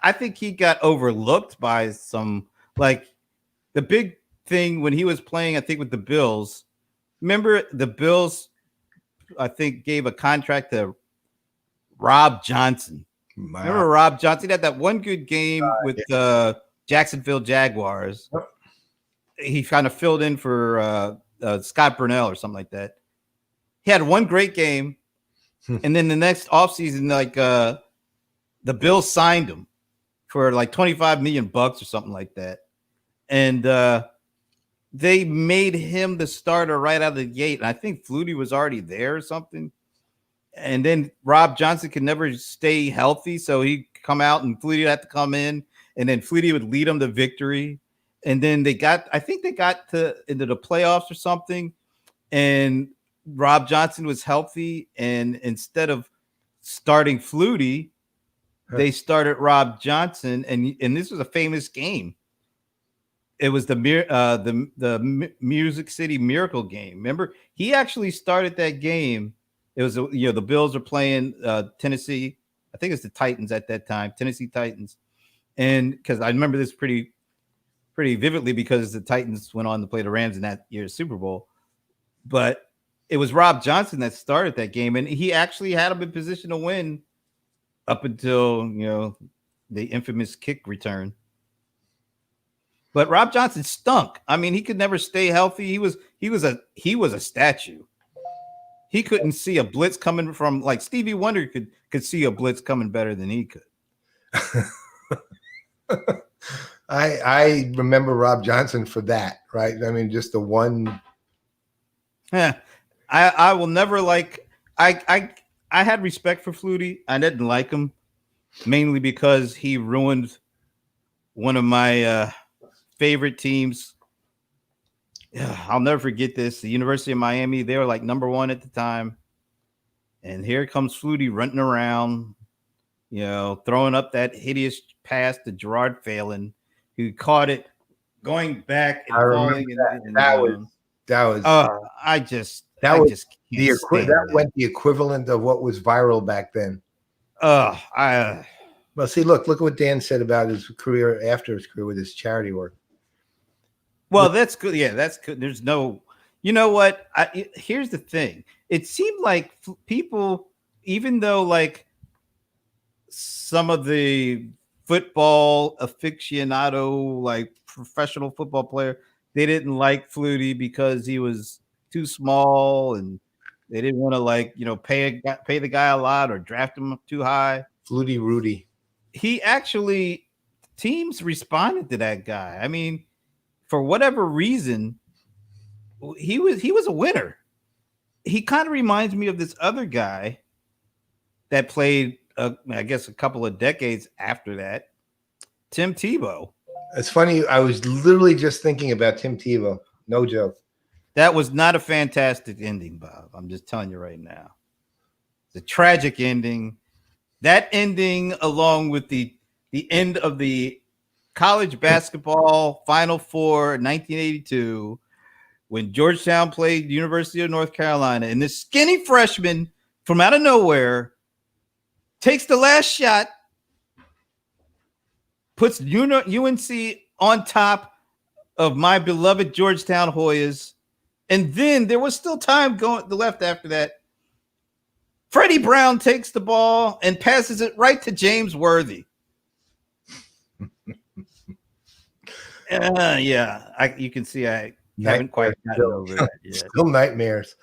I think he got overlooked by some, like the big thing when he was playing, I think with the Bills. Remember the Bills, I think, gave a contract to Rob Johnson. Wow. Remember Rob Johnson? He had that one good game with the Jacksonville Jaguars. He kind of filled in for Scott Burnell or something like that. He had one great game, and then the next offseason, like the Bills signed him for like $25 million or something like that, and they made him the starter right out of the gate. And I think Flutie was already there or something. And then Rob Johnson could never stay healthy, so he'd come out and Flutie had to come in, and then Flutie would lead them to victory. And then I think they got into the playoffs or something, and Rob Johnson was healthy, and instead of starting Flutie, they started Rob Johnson, and this was a famous game. It was the Music City Miracle game. Remember, he actually started that game. It was the Bills are playing Tennessee. I think it's the Titans at that time, Tennessee Titans, and because I remember this pretty vividly because the Titans went on to play the Rams in that year's Super Bowl. But it was Rob Johnson that started that game, and he actually had him in position to win up until the infamous kick return. But Rob Johnson stunk. I mean, he could never stay healthy. He was a statue. He couldn't see a blitz coming from, like Stevie Wonder could see a blitz coming better than he could. I remember Rob Johnson for that, right? I mean, just the one. Yeah, I will never like. I had respect for Flutie. I didn't like him mainly because he ruined one of my favorite teams. I'll never forget this. The University of Miami. They were like number 1 at the time, and here comes Flutie running around, throwing up that hideous pass to Gerard Phelan, who caught it going back and falling. That was. That went the equivalent of what was viral back then. Well, see, look at what Dan said about his career after his career with his charity work. Well, that's good. Yeah, that's good. There's no, what? Here's the thing. It seemed like people, even though like some of the football aficionado, like professional football player, they didn't like Flutie because he was too small, and they didn't want to pay the guy a lot or draft him too high. Flutie Rudy. He actually, teams responded to that guy. I mean, for whatever reason, he was a winner. He kind of reminds me of this other guy that played, I guess, a couple of decades after that, Tim Tebow. It's funny. I was literally just thinking about Tim Tebow. No joke. That was not a fantastic ending, Bob. I'm just telling you right now. It's a tragic ending. That ending, along with the end of the college basketball Final Four in 1982, when Georgetown played University of North Carolina, and this skinny freshman from out of nowhere takes the last shot, puts UNC on top of my beloved Georgetown Hoyas, and then there was still time going left after that. Freddie Brown takes the ball and passes it right to James Worthy. You can see I haven't quite gotten over that yet. Still nightmares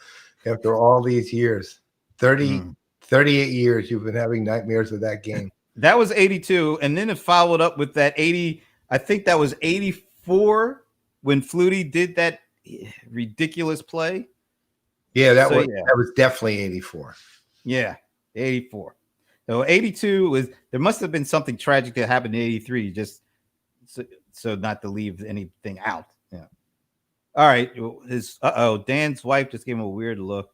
after all these years. 38 years you've been having nightmares of that game. That was 82, and then it followed up with that 80. I think that was 84 when Flutie did that ridiculous play. Yeah, that was definitely 84. Yeah, 84. So 82 was, there must have been something tragic that happened in 83, just so not to leave anything out. Yeah. All right. Dan's wife just gave him a weird look.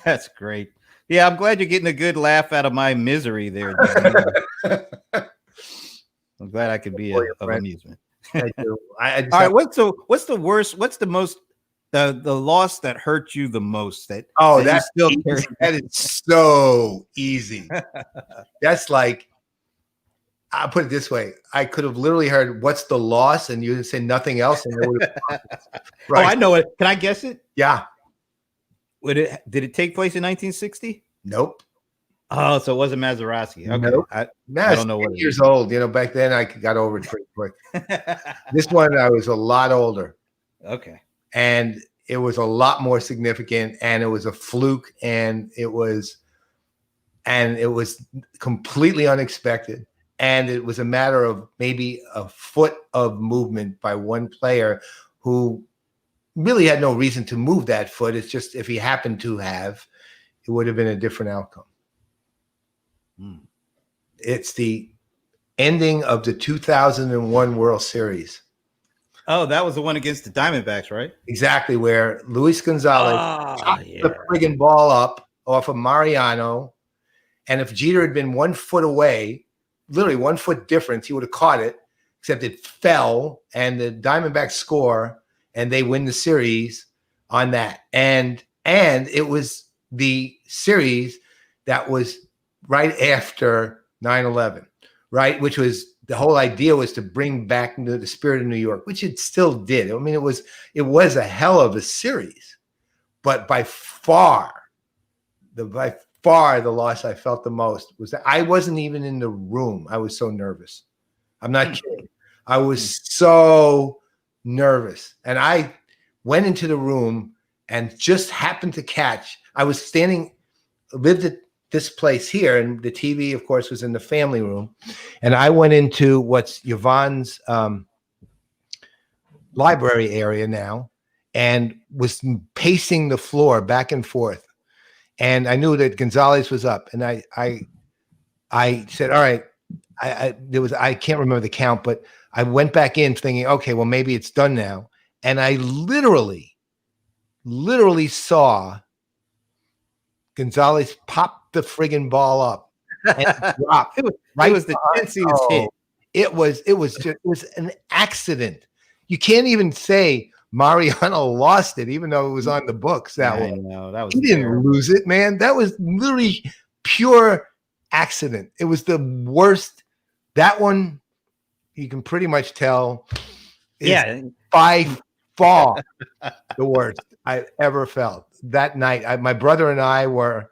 That's great. Yeah, I'm glad you're getting a good laugh out of my misery there. I'm glad I could be of amusement. I do. All right, what's the worst? What's the most the loss that hurt you the most? That is so easy. That's like, I'll put it this way: I could have literally heard "What's the loss?" and you would say nothing else, and it would have. Right. Oh, I know it. Can I guess it? Yeah. Did it take place in 1960? Nope. Oh, so it wasn't Mazeroski. Okay. Nope. I don't know what. 8 years old. Back then I got over it pretty quick. This one I was a lot older. Okay. And it was a lot more significant, and it was a fluke, and it was completely unexpected. And it was a matter of maybe a foot of movement by one player who really had no reason to move that foot. It's just if he happened to have, it would have been a different outcome. It's the ending of the 2001 World Series. Oh, that was the one against the Diamondbacks, right? Exactly, where Luis Gonzalez popped the friggin' ball up off of Mariano. And if Jeter had been 1 foot away, literally 1 foot difference, he would have caught it, except it fell, and the Diamondbacks score, and they win the series on that. And it was the series that was right after 9/11, right? Which was, the whole idea was to bring back the spirit of New York, which it still did. I mean, it was a hell of a series, but by far the loss I felt the most was that I wasn't even in the room. I was so nervous. I'm not kidding. I was so nervous. And I went into the room and just happened to catch, I was lived at this place here, and the TV, of course, was in the family room. And I went into what's Yvonne's library area now, and was pacing the floor back and forth. And I knew that Gonzalez was up, and I said, all right, I can't remember the count, but I went back in thinking, okay, well, maybe it's done now. And I literally saw Gonzalez pop the friggin' ball up and drop. It was the tensiest hit. It was an accident. You can't even say Mariano lost it, even though it was on the books. He didn't lose it, man. That was literally pure accident. It was the worst. That one, you can pretty much tell, is by far the worst I ever felt. That night, my brother and I were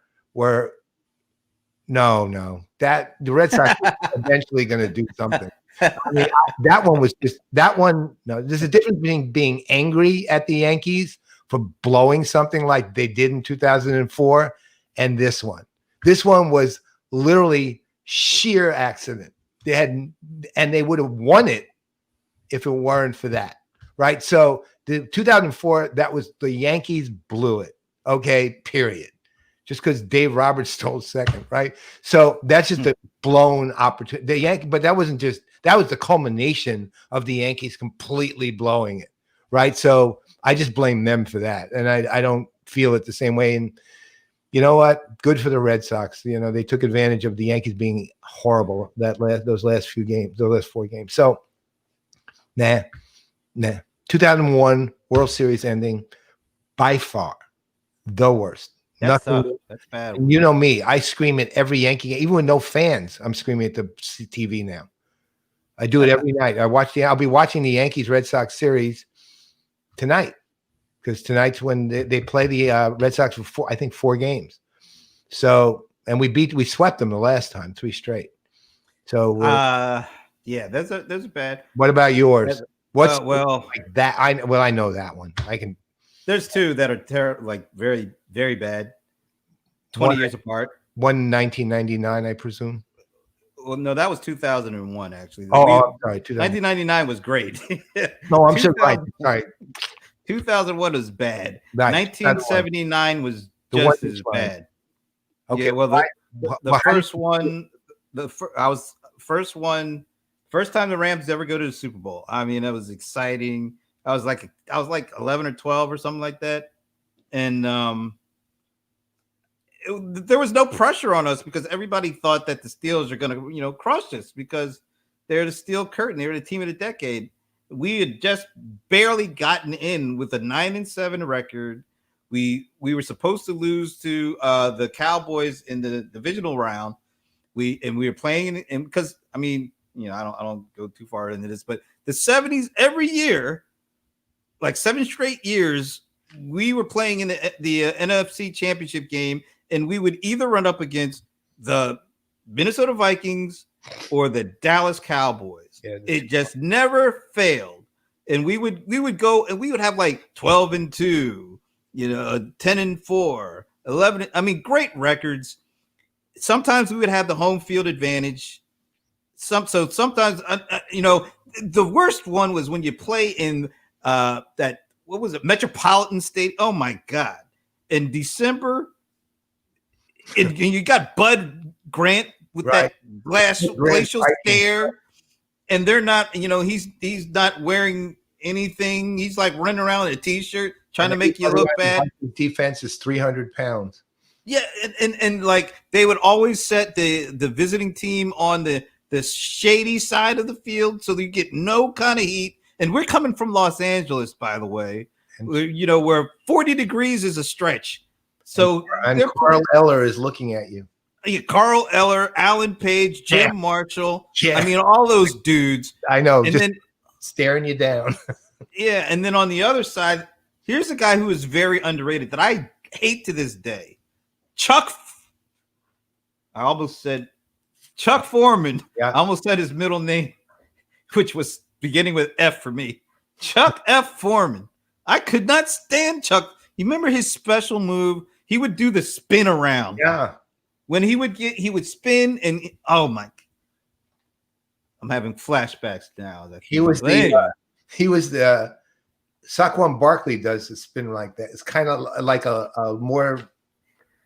that the Red Sox were eventually going to do something. I mean, that one was just that one. No, there's a difference between being angry at the Yankees for blowing something like they did in 2004 and this one. This one was literally sheer accident. They would have won it if it weren't for that. Right. So The 2004, that was the Yankees blew it. Okay, period. Just because Dave Roberts stole second, right? So that's just a blown opportunity. The Yankee, but that was the culmination of the Yankees completely blowing it, right? So I just blame them for that, and I don't feel it the same way. And you know what? Good for the Red Sox. They took advantage of the Yankees being horrible those last 4 games. So nah. 2001 World Series ending, by far the worst. That's Nothing. tough. That's bad. And you know me, I scream at every Yankee game, even with no fans. I'm screaming at the TV now. I do it every night. I'll be watching the Yankees Red Sox series tonight, because tonight's when they play the Red Sox for 4 games. So, and we swept them the last time, 3 straight. So yeah, those are bad. What about yours? What's like that? I know that one. I can. There's 2 that are like very, very bad. 20 years apart. One 1999, I presume. Well, no, that was 2001 actually. I'm sorry. 1999 was great. No, I'm sure. Right. Sorry. 2001 was bad. Right. 1979 was just as bad. Okay. Yeah, well, the first one, first time the Rams ever go to the Super Bowl. I mean, that was exciting. I was like 11 or 12 or something like that, and there was no pressure on us because everybody thought that the Steelers are going to, crush us because they're the Steel Curtain. They were the team of the decade. We had just barely gotten in with a 9-7 record. We were supposed to lose to the Cowboys in the divisional round. We were playing in because I mean, I don't go too far into this, but the 70s every year, like 7 straight years, we were playing in the NFC Championship game, and we would either run up against the Minnesota Vikings or the Dallas Cowboys. Yeah, it just never failed. And we would go and we would have like 12-2, 10-4, 11. I mean, great records. Sometimes we would have the home field advantage. So sometimes, the worst one was when you play in that, what was it, Metropolitan State? Oh my God. In December, and you got Bud Grant with that glacial stare, and they're not, he's not wearing anything. He's like running around in a t-shirt trying to make you look bad. Defense is 300 pounds. Yeah, and like they would always set the visiting team on the shady side of the field so that you get no kind of heat. And we're coming from Los Angeles, by the way, where 40 degrees is a stretch. So and Carl Eller is looking at you. Carl Eller, Alan Page, Jim Marshall. Yeah. I mean, all those dudes. I know. And just then staring you down. Yeah. And then on the other side, here's a guy who is very underrated that I hate to this day. I almost said Chuck Foreman. Yeah. I almost said his middle name, which was beginning with F for me. Chuck F. Foreman. I could not stand Chuck. You remember his special move? He would do the spin around. Yeah. When he would spin and oh my! I'm having flashbacks now. He was the Saquon Barkley does the spin like that. It's kind of like a more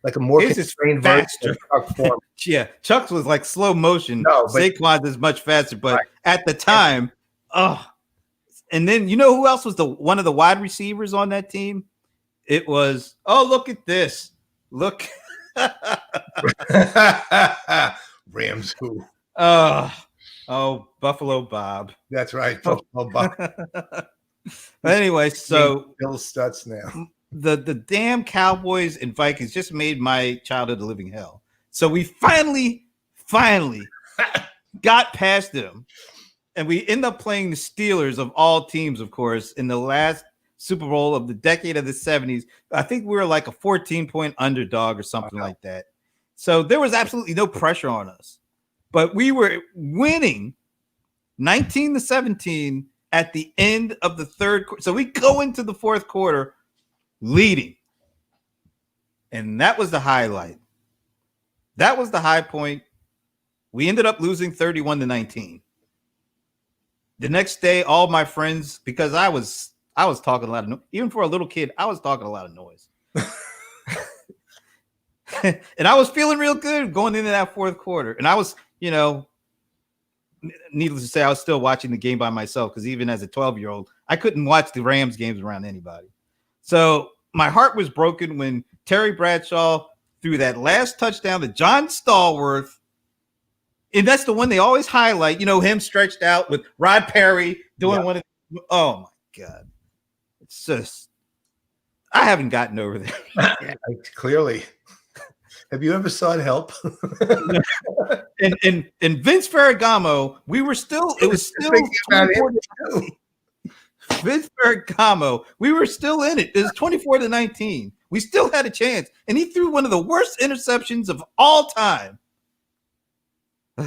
constrained version of Chuck Foreman. Yeah, Chuck's was like slow motion. No, Saquon's is much faster. But at the time, and then you know who else was one of the wide receivers on that team? It was, look at this. Look. Rams who? Buffalo Bob. That's right. Buffalo Bob. Anyway, so Bill Stutz now. The damn Cowboys and Vikings just made my childhood a living hell. So we finally got past them. And we end up playing the Steelers of all teams, of course, in the last Super Bowl of the decade of the 70s. I think we were like a 14-point underdog or something like that. So there was absolutely no pressure on us. But we were winning 19-17 at the end of the third quarter. So we go into the fourth quarter leading. And that was the highlight. That was the high point. We ended up losing 31-19. The next day, all my friends, because I I was talking a lot of noise. Even for a little kid, I was talking a lot of noise. And I was feeling real good going into that fourth quarter. And I was, needless to say, I was still watching the game by myself because even as a 12-year-old, I couldn't watch the Rams games around anybody. So my heart was broken when Terry Bradshaw threw that last touchdown to John Stallworth. And that's the one they always highlight, him stretched out with Rod Perry doing one of the, oh my God. It's just, I haven't gotten over that. Clearly. Have you ever sought help? and Vince Ferragamo, it was still 24 Vince Ferragamo, we were still in it. It was 24-19. We still had a chance. And he threw one of the worst interceptions of all time. All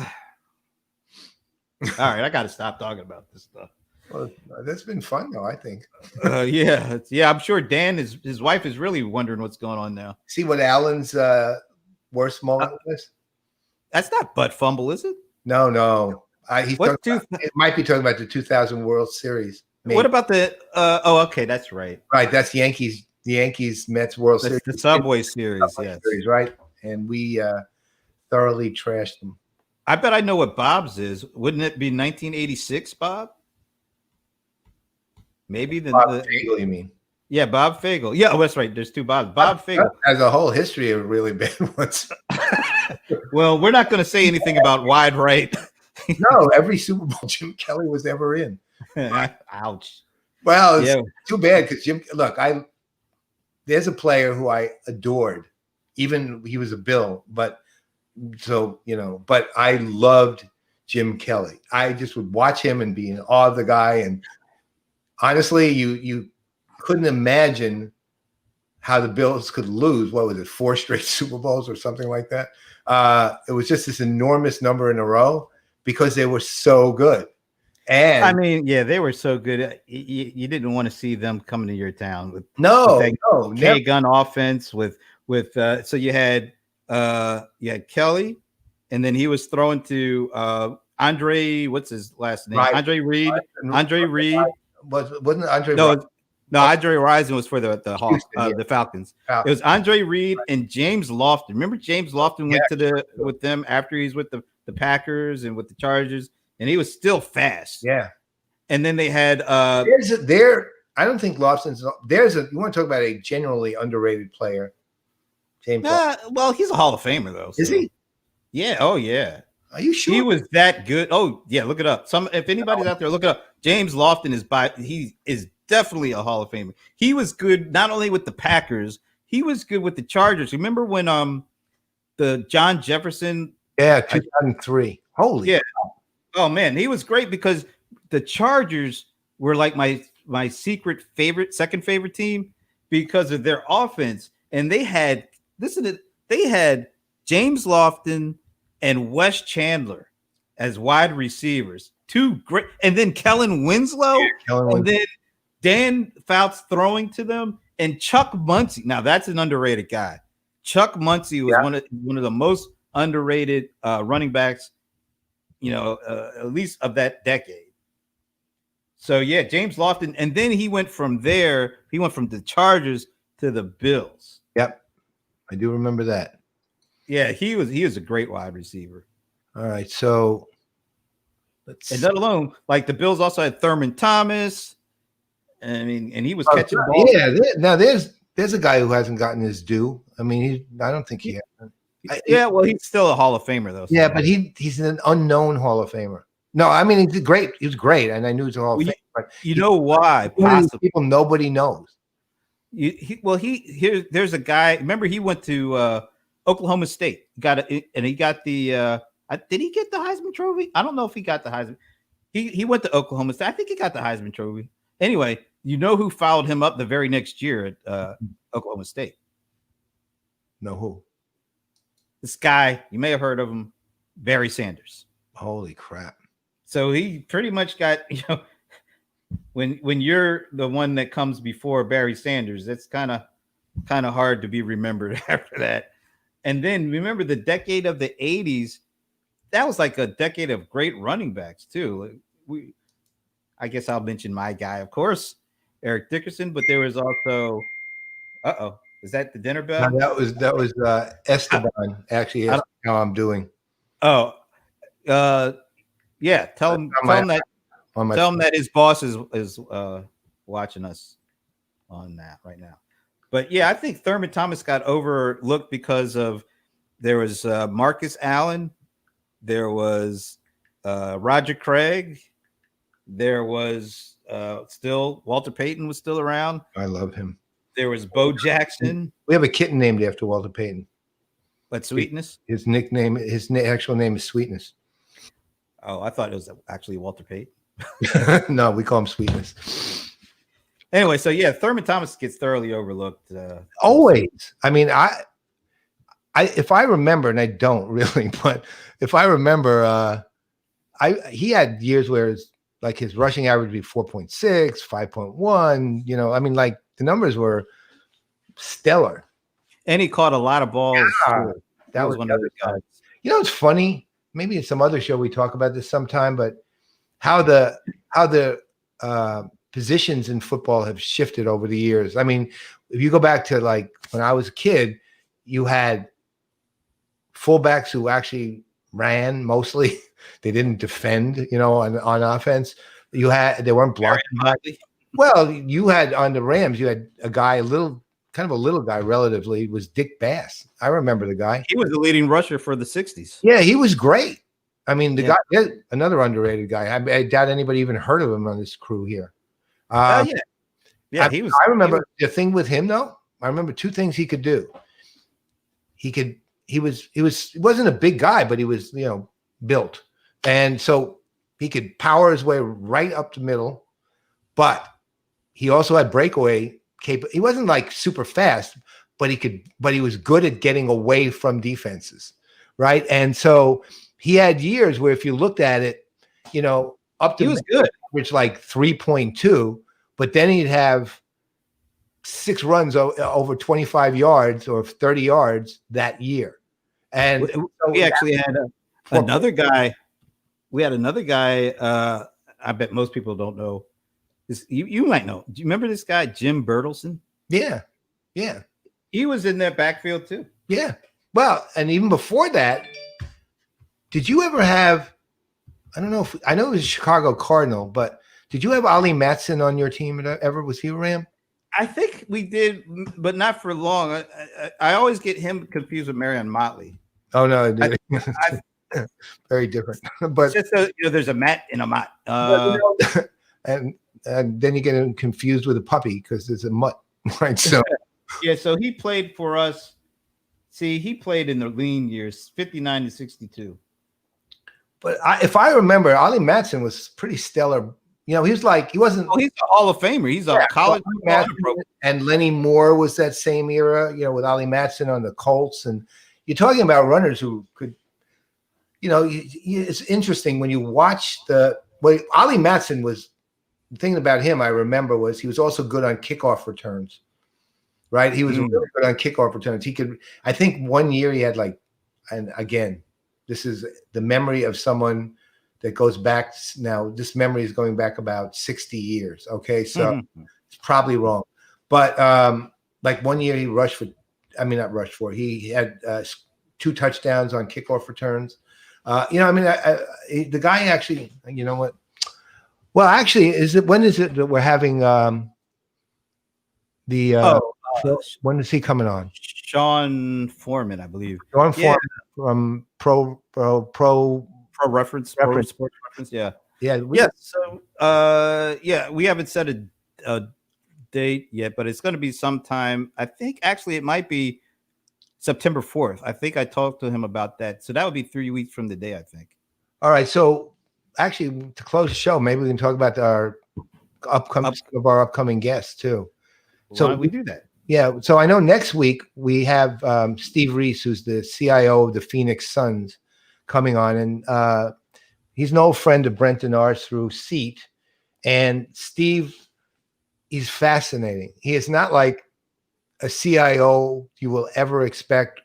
right, I got to stop talking about this stuff. Well, that's been fun, though, I think. Yeah. I'm sure Dan, his wife, is really wondering what's going on now. See what Allen's worst moment was? That's not butt fumble, is it? No. It might be talking about the 2000 World Series. Maybe. What about the? Okay, that's right. Right, that's the Yankees Mets World Series. The Subway Series, yes. Series, right? And we thoroughly trashed them. I bet I know what Bob's is. Wouldn't it be 1986, Bob? Maybe Bob Fagel, you mean? Yeah, Bob Fagel. Yeah, that's right. There's two Bobs. Bob Fagel has a whole history of really bad ones. Well, we're not going to say anything about wide right. No, every Super Bowl Jim Kelly was ever in. Ouch. Well, it's too bad because there's a player who I adored, even he was a Bill, but I loved Jim Kelly. I just would watch him and be in awe of the guy. And honestly, you couldn't imagine how the Bills could lose. What was it, 4 straight Super Bowls or something like that? It was just this enormous number in a row because they were so good. And I mean, yeah, they were so good. You didn't want to see them coming to your town with K-gun offense so you had Kelly, and then he was throwing to Andre. What's his last name? Right. Andre Reed. Andre Reed wasn't Andre. No, Andre Rison was for the Hawks, the Falcons. It was Andre Reed and James Lofton. Remember, James Lofton went with them after he's with the Packers and with the Chargers. And he was still fast. Yeah. And then they had I don't think Lofton's you want to talk about a generally underrated player. James well, he's a Hall of Famer though. So. Is he? Yeah. Oh yeah. Are you sure? He was that good. Oh yeah, look it up. If anybody's out there, look it up. James Lofton he is definitely a Hall of Famer. He was good not only with the Packers, he was good with the Chargers. Remember when the John Jefferson 2003. Holy yeah. Oh man, he was great because the Chargers were like my secret second favorite team because of their offense. And they had James Lofton and Wes Chandler as wide receivers. Two great, and then Kellen Winslow, and then Dan Fouts throwing to them, and Chuck Muncie. Now that's an underrated guy. Chuck Muncie was one of the most underrated running backs. At least of that decade. So yeah, James Lofton, and then he went from there. He went from the Chargers to the Bills. Yep, I do remember that. Yeah, he was a great wide receiver. All right, so and let alone like the Bills also had Thurman Thomas. I mean, and he was catching balls. Yeah, now there's a guy who hasn't gotten his due. I mean, I don't think he has. Well, he's still a Hall of Famer, though. So. Yeah, but he's an unnknown Hall of Famer. No, I mean, he's great. He was great, and I knew he was a Hall of Famer. But you know why? People nobody knows. There's a guy. Remember, he went to Oklahoma State. He got the. Did he get the Heisman Trophy? I don't know if he got the Heisman. He went to Oklahoma State. I think he got the Heisman Trophy. Anyway, you know who followed him up the very next year at Oklahoma State? No, who? This guy, you may have heard of him, Barry Sanders. Holy crap. So he pretty much got, when you're the one that comes before Barry Sanders, that's kind of hard to be remembered after that. And then remember the decade of the 80s, that was like a decade of great running backs too. I guess I'll mention my guy, of course. Eric Dickerson, but there was also, is that the dinner No, bell? that was Esteban actually I asked how I'm doing. Oh, yeah. Tell him, On my tell him that his boss is watching us on that right now. But yeah, I think Thurman Thomas got overlooked because of there was Marcus Allen, there was Roger Craig, there was still Walter Payton was still around. I love him. There was Bo Jackson. We have a kitten named after Walter Payton. But Sweetness? His nickname, actual name is Sweetness. Oh, I thought it was actually Walter Payton. No, we call him Sweetness. Anyway, so yeah, Thurman Thomas gets thoroughly overlooked. Always. I mean, if I remember, and I don't really, but if I remember, he had years where it's like his rushing average would be 4.6, 5.1. You know, I mean, like the numbers were stellar. And he caught a lot of balls. Yeah, that was one of those guys. You know, it's funny. Maybe in some other show we talk about this sometime, but how the positions in football have shifted over the years. I mean, if you go back to like when I was a kid, you had fullbacks who actually ran mostly. They didn't defend, you know, on offense. They weren't blocking. Well, you had on the Rams, you had a guy, kind of a little guy relatively, was Dick Bass. I remember the guy. He was the leading rusher for the 60s. Yeah, he was great. I mean, the guy, another underrated guy. I doubt anybody even heard of him on this crew here. Yeah, he was. I remember the thing with him though. I remember two things he could do. He wasn't a big guy, but he was, you know, built, and so he could power his way right up the middle. But he also had breakaway capable. He wasn't like super fast, but he was good at getting away from defenses, right? And so he had years where if you looked at it, you know, up to he was good, which like 3.2, but then he'd have 6 runs over 25 yards or 30 yards that year. And we actually had another guy. We had another guy. I bet most people don't know. You might know. Do you remember this guy, Jim Bertelson? Yeah. He was in that backfield too. Yeah. Well, and even before that, did you ever have? I don't know I know it was a Chicago Cardinal, but did you have Ollie Matson on your team ever? Was he a Ram? I think we did, but not for long. I always get him confused with Marion Motley. Oh no, very different. But just so, you know, there's a Matt and a Mott, and then you get him confused with a puppy because there's a mutt, right? So yeah, so he played for us. See, he played in the lean years, 59 to 62. But if I remember, Ollie Matson was pretty stellar. You know, he wasn't. Oh, he's a Hall of Famer. He's a college program. And Lenny Moore was that same era, you know, with Ollie Matson on the Colts. And you're talking about runners who could, you know, it's interesting when you watch Ollie Matson was, the thing about him I remember was he was also good on kickoff returns, right? He was really good on kickoff returns. I think one year he had and again, this is the memory of someone that goes back now. This memory is going back about 60 years. Okay. So it's probably wrong. But like one year he he had 2 touchdowns on kickoff returns. You know, I mean, the guy actually, you know what? Well, actually, when is it that we're having when is he coming on? Sean Foreman, I believe. Sean Foreman from Pro Reference, Sports Reference. Yeah. So, we haven't set a date yet, but it's going to be sometime. I think actually it might be September 4th. I think I talked to him about that. So that would be 3 weeks from the day, I think. All right. So actually, to close the show, maybe we can talk about our upcoming guests too. So why don't we do that? Yeah. So I know next week we have Steve Reese, who's the CIO of the Phoenix Suns, coming on, and he's an old friend of Brent and ours through Seat. And Steve, he's fascinating. He is not like a CIO you will ever expect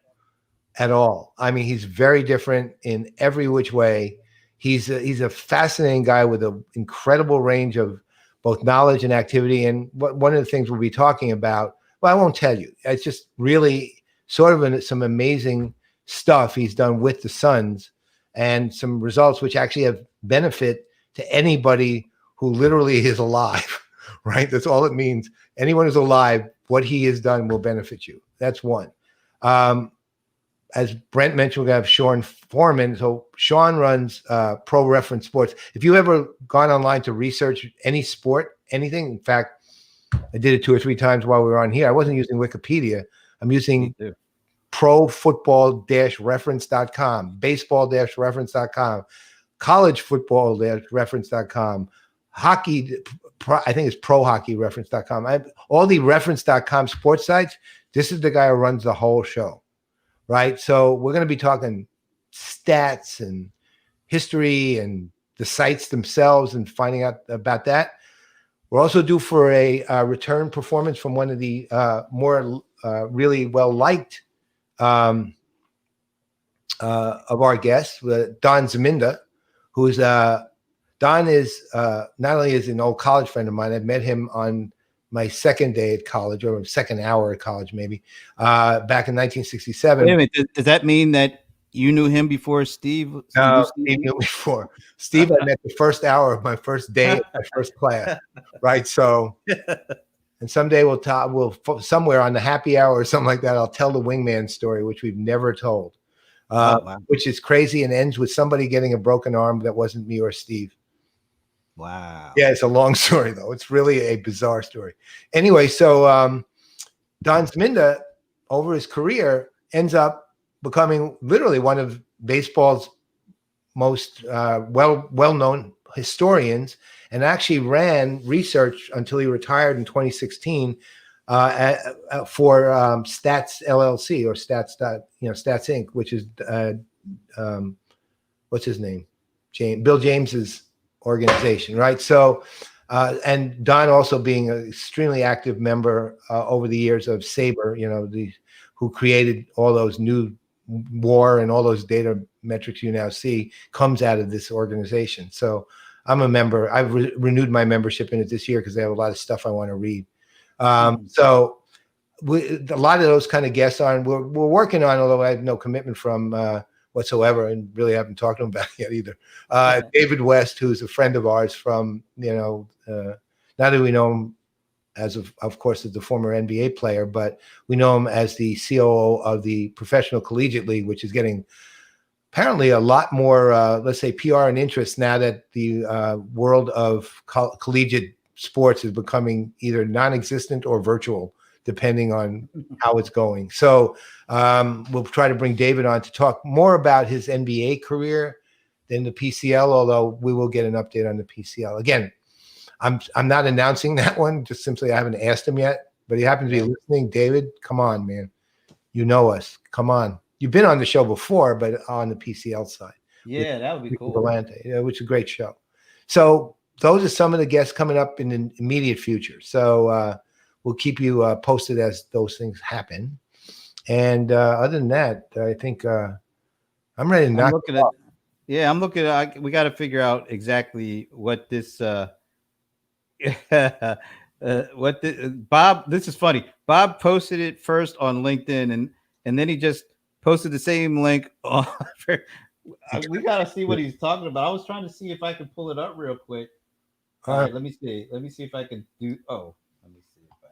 at all. I mean, he's very different in every which way. He's a fascinating guy with an incredible range of both knowledge and activity. And one of the things we'll be talking about, well, I won't tell you. It's just really sort of some amazing stuff he's done with the Suns and some results which actually have benefit to anybody who literally is alive, right? That's all it means. Anyone who's alive, what he has done will benefit you. That's one. As Brent mentioned, we're going to have Sean Foreman. So Sean runs Pro Reference Sports. If you ever gone online to research any sport, anything, in fact, I did it 2 or 3 times while we were on here. I wasn't using Wikipedia. I'm using profootball-reference.com, baseball-reference.com, collegefootball-reference.com, hockey, I think it's prohockeyreference.com. All the reference.com sports sites, this is the guy who runs the whole show, right? So we're going to be talking stats and history and the sites themselves and finding out about that. We're also due for a return performance from one of the more really well-liked of our guests, Don Zaminda, who's Don is not only is an old college friend of mine. I met him on my second day at college, or second hour at college, maybe back in 1967. Wait a minute, does that mean that you knew him before Steve? No, Steve knew me before. Steve, I met the first hour of my first day of my first class, right? So, and someday we'll talk. We'll somewhere on the happy hour or something like that. I'll tell the wingman story, which we've never told, Wow. which is crazy and ends with somebody getting a broken arm that wasn't me or Steve. Wow. Yeah, it's a long story though. It's really a bizarre story. Anyway, so Don Sminda, over his career, ends up becoming literally one of baseball's most well-known historians, and actually ran research until he retired in 2016 for Stats LLC or Stats Inc., which is what's his name, Bill James's organization, right? So, and Don also being an extremely active member over the years of SABR, who created all those new WAR and all those data metrics you now see, comes out of this organization. So I'm a member. I've renewed my membership in it this year because they have a lot of stuff I want to read. So a lot of those kind of guests on, we're working on, although I have no commitment from whatsoever, and really haven't talked to him about it yet either. David West, who's a friend of ours from, now that we know him as of course, as the former NBA player, but we know him as the COO of the Professional Collegiate League, which is getting apparently a lot more, let's say, PR and interest now that the world of collegiate sports is becoming either non-existent or virtual, depending on how it's going. So we'll try to bring David on to talk more about his NBA career than the PCL, although we will get an update on the PCL. Again, I'm not announcing that one, just simply I haven't asked him yet, but he happens to be listening. David, come on, man. You know us. Come on. You've been on the show before, but on the PCL side. Yeah, that would be cool. Galante, which is a great show. So those are some of the guests coming up in the immediate future. So we'll keep you posted as those things happen. And other than that, I think I'm ready to knock it off. I'm looking at, we got to figure out exactly what this, Bob, this is funny. Bob posted it first on LinkedIn and then he just posted the same link on. We got to see what he's talking about. I was trying to see if I could pull it up real quick. All right, let me see. Let me see if I can do. Oh, let me see if I.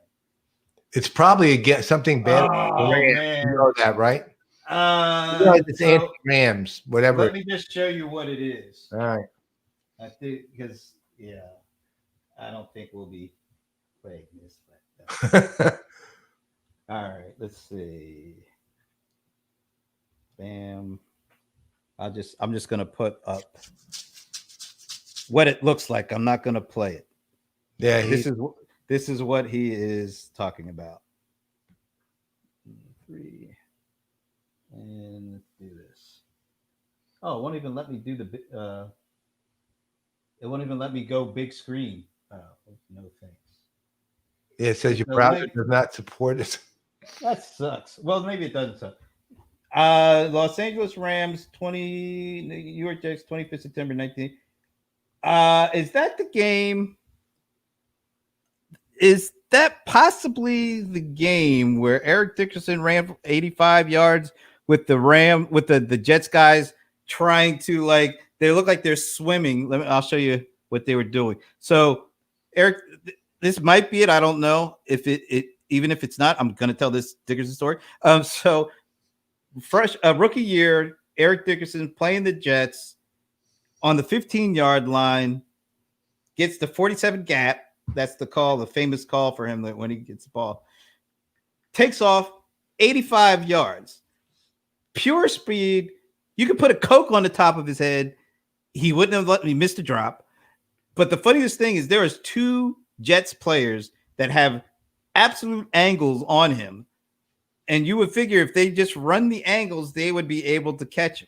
It's probably something bad. Oh, man. You know that, right? It's anti-Rams, whatever. Let me just show you what it is. All right. I think because I don't think we'll be playing this. All right, let's see. Bam. I'm just gonna put up what it looks like. I'm not gonna play it. Yeah, this is what he is talking about. 3, and let's do this. Oh, it won't even let me do the. It won't even let me go big screen. Oh, no thanks. Yeah, it says your browser does not support it. That sucks. Well, maybe it doesn't suck. Los Angeles Rams 20, New York Jets 25th September 19. Is that the game is that possibly the game where Eric Dickerson ran for 85 yards with the Jets guys trying to like they look like they're swimming. I'll show you what they were doing. So Eric, this might be it. I don't know if it even if it's not. I'm gonna tell this Dickerson story. So rookie year, Eric Dickerson playing the Jets on the 15-yard line, gets the 47 gap. That's the call, the famous call for him when he gets the ball. Takes off 85 yards. Pure speed. You could put a Coke on the top of his head. He wouldn't have let me miss the drop. But the funniest thing is there is 2 Jets players that have absolute angles on him. And you would figure if they just run the angles, they would be able to catch him.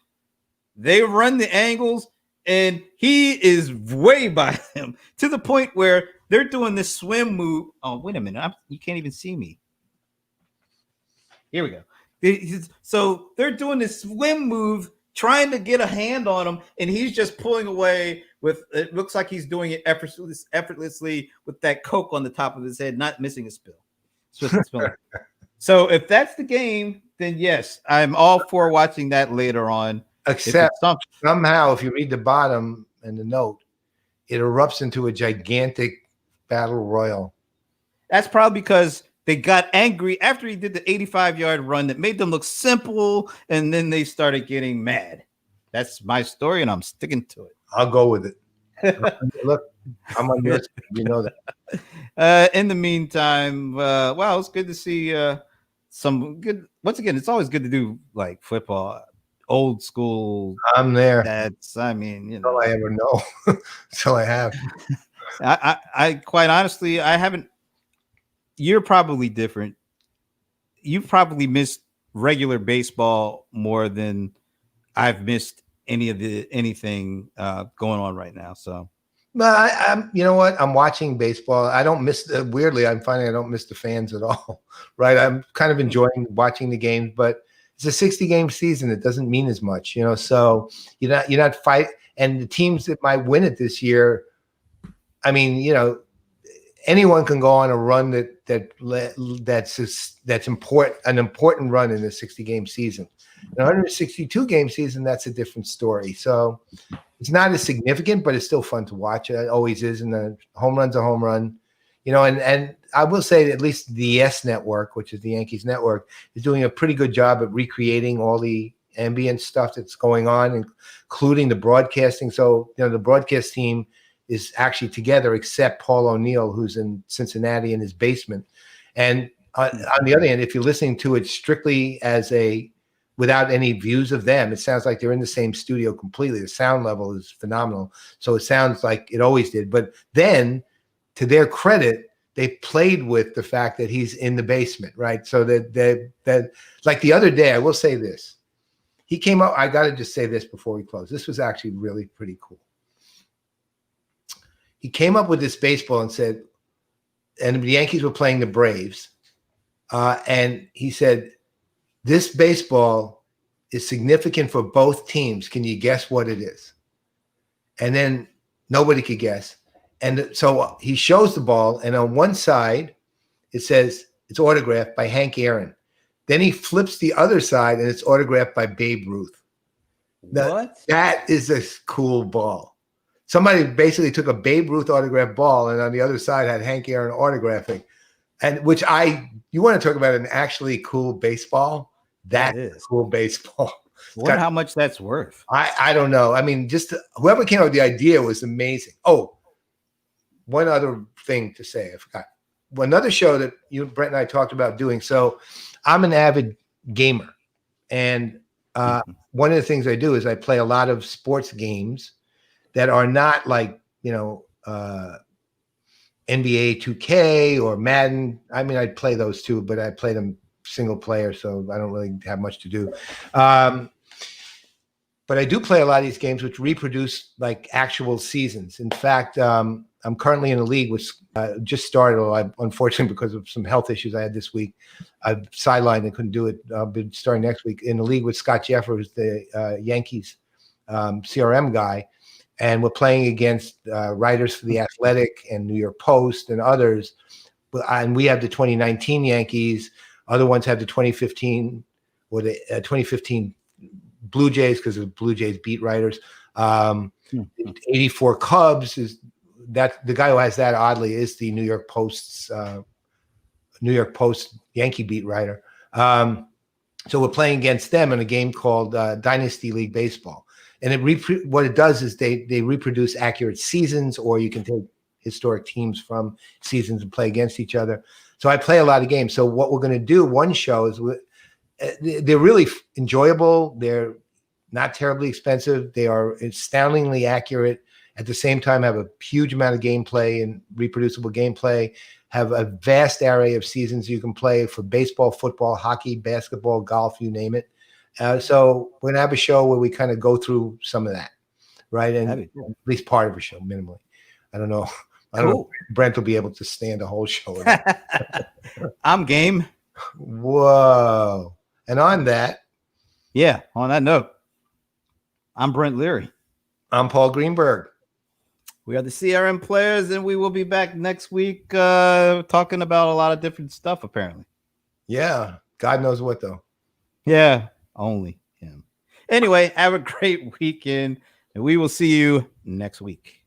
They run the angles, and he is way by them to the point where they're doing this swim move. Oh, wait a minute. You can't even see me. Here we go. So they're doing this swim move, trying to get a hand on him, and he's just pulling away with, it looks like he's doing it effortlessly with that Coke on the top of his head, not missing a spill. So if that's the game, then yes, I'm all for watching that later on. Except somehow, if you read the bottom and the note, it erupts into a gigantic battle royal. That's probably because they got angry after he did the 85-yard run that made them look simple, and then they started getting mad. That's my story, and I'm sticking to it. I'll go with it. Look, I'm on your side. You know that. In the meantime, well, it's good to see some good. Once again, it's always good to do like football, old school. I'm there. That's, I mean, you know, all I ever know. That's all I have. I quite honestly, I haven't. You're probably different. You've probably missed regular baseball more than I've missed anything going on right now. So, but I'm, you know what? I'm watching baseball. I don't miss. Weirdly, I'm finding I don't miss the fans at all. Right? I'm kind of enjoying watching the games, but it's a 60-game season. It doesn't mean as much, you know. So you're not fight, and the teams that might win it this year. I mean, you know, anyone can go on a run that's important, an important run in a 60-game season. In a 162-game season, that's a different story. So it's not as significant, but it's still fun to watch. It always is. And the home run's a home run, you know. And I will say at least the YES Network, which is the Yankees network, is doing a pretty good job at recreating all the ambient stuff that's going on, including the broadcasting. So, you know, the broadcast team is actually together, except Paul O'Neill, who's in Cincinnati in his basement. And on the other hand, if you're listening to it strictly as without any views of them, it sounds like they're in the same studio completely. The sound level is phenomenal. So it sounds like it always did. But then, to their credit, they played with the fact that he's in the basement, right? So that like the other day, I will say this. He came up, I got to just say this before we close. This was actually really pretty cool. He came up with this baseball and said, and the Yankees were playing the Braves. And he said, this baseball is significant for both teams. Can you guess what it is? And then nobody could guess. And so he shows the ball, and on one side, it says it's autographed by Hank Aaron. Then he flips the other side, and it's autographed by Babe Ruth. What? That is a cool ball. Somebody basically took a Babe Ruth autographed ball, and on the other side had Hank Aaron autographing, and you want to talk about an actually cool baseball? That is cool baseball. I wonder how much that's worth. I don't know. I mean, just whoever came up with the idea was amazing. Oh, one other thing to say, I forgot. Another show that Brett and I talked about doing. So I'm an avid gamer, and one of the things I do is I play a lot of sports games that are not like, you know, NBA 2K or Madden. I mean, I play those too, but I play them single player, so I don't really have much to do. But I do play a lot of these games which reproduce like actual seasons. In fact, I'm currently in a league which just started. Unfortunately, because of some health issues I had this week, I've sidelined and couldn't do it. I'll be starting next week in a league with Scott Jeffers, the Yankees CRM guy. And we're playing against writers for The Athletic and New York Post and others. and we have the 2019 Yankees. Other ones have the 2015 or the 2015 Blue Jays because of Blue Jays beat writers. 84 Cubs is that the guy who has that oddly is the New York Post Yankee beat writer. So we're playing against them in a game called Dynasty League Baseball. And what it does is they reproduce accurate seasons, or you can take historic teams from seasons and play against each other. So I play a lot of games. So what we're going to do, one show is they're really enjoyable. They're not terribly expensive. They are astoundingly accurate. At the same time, have a huge amount of gameplay and reproducible gameplay. Have a vast array of seasons you can play for baseball, football, hockey, basketball, golf, you name it. So we're gonna have a show where we kind of go through some of that, right? And at least part of a show, minimally. I don't know. I don't know if Brent will be able to stand a whole show. I'm game. Whoa. And on that. Yeah, on that note, I'm Brent Leary. I'm Paul Greenberg. We are the CRM Playaz, and we will be back next week talking about a lot of different stuff, apparently. Yeah. God knows what, though. Yeah, only him. Anyway, have a great weekend, and we will see you next week.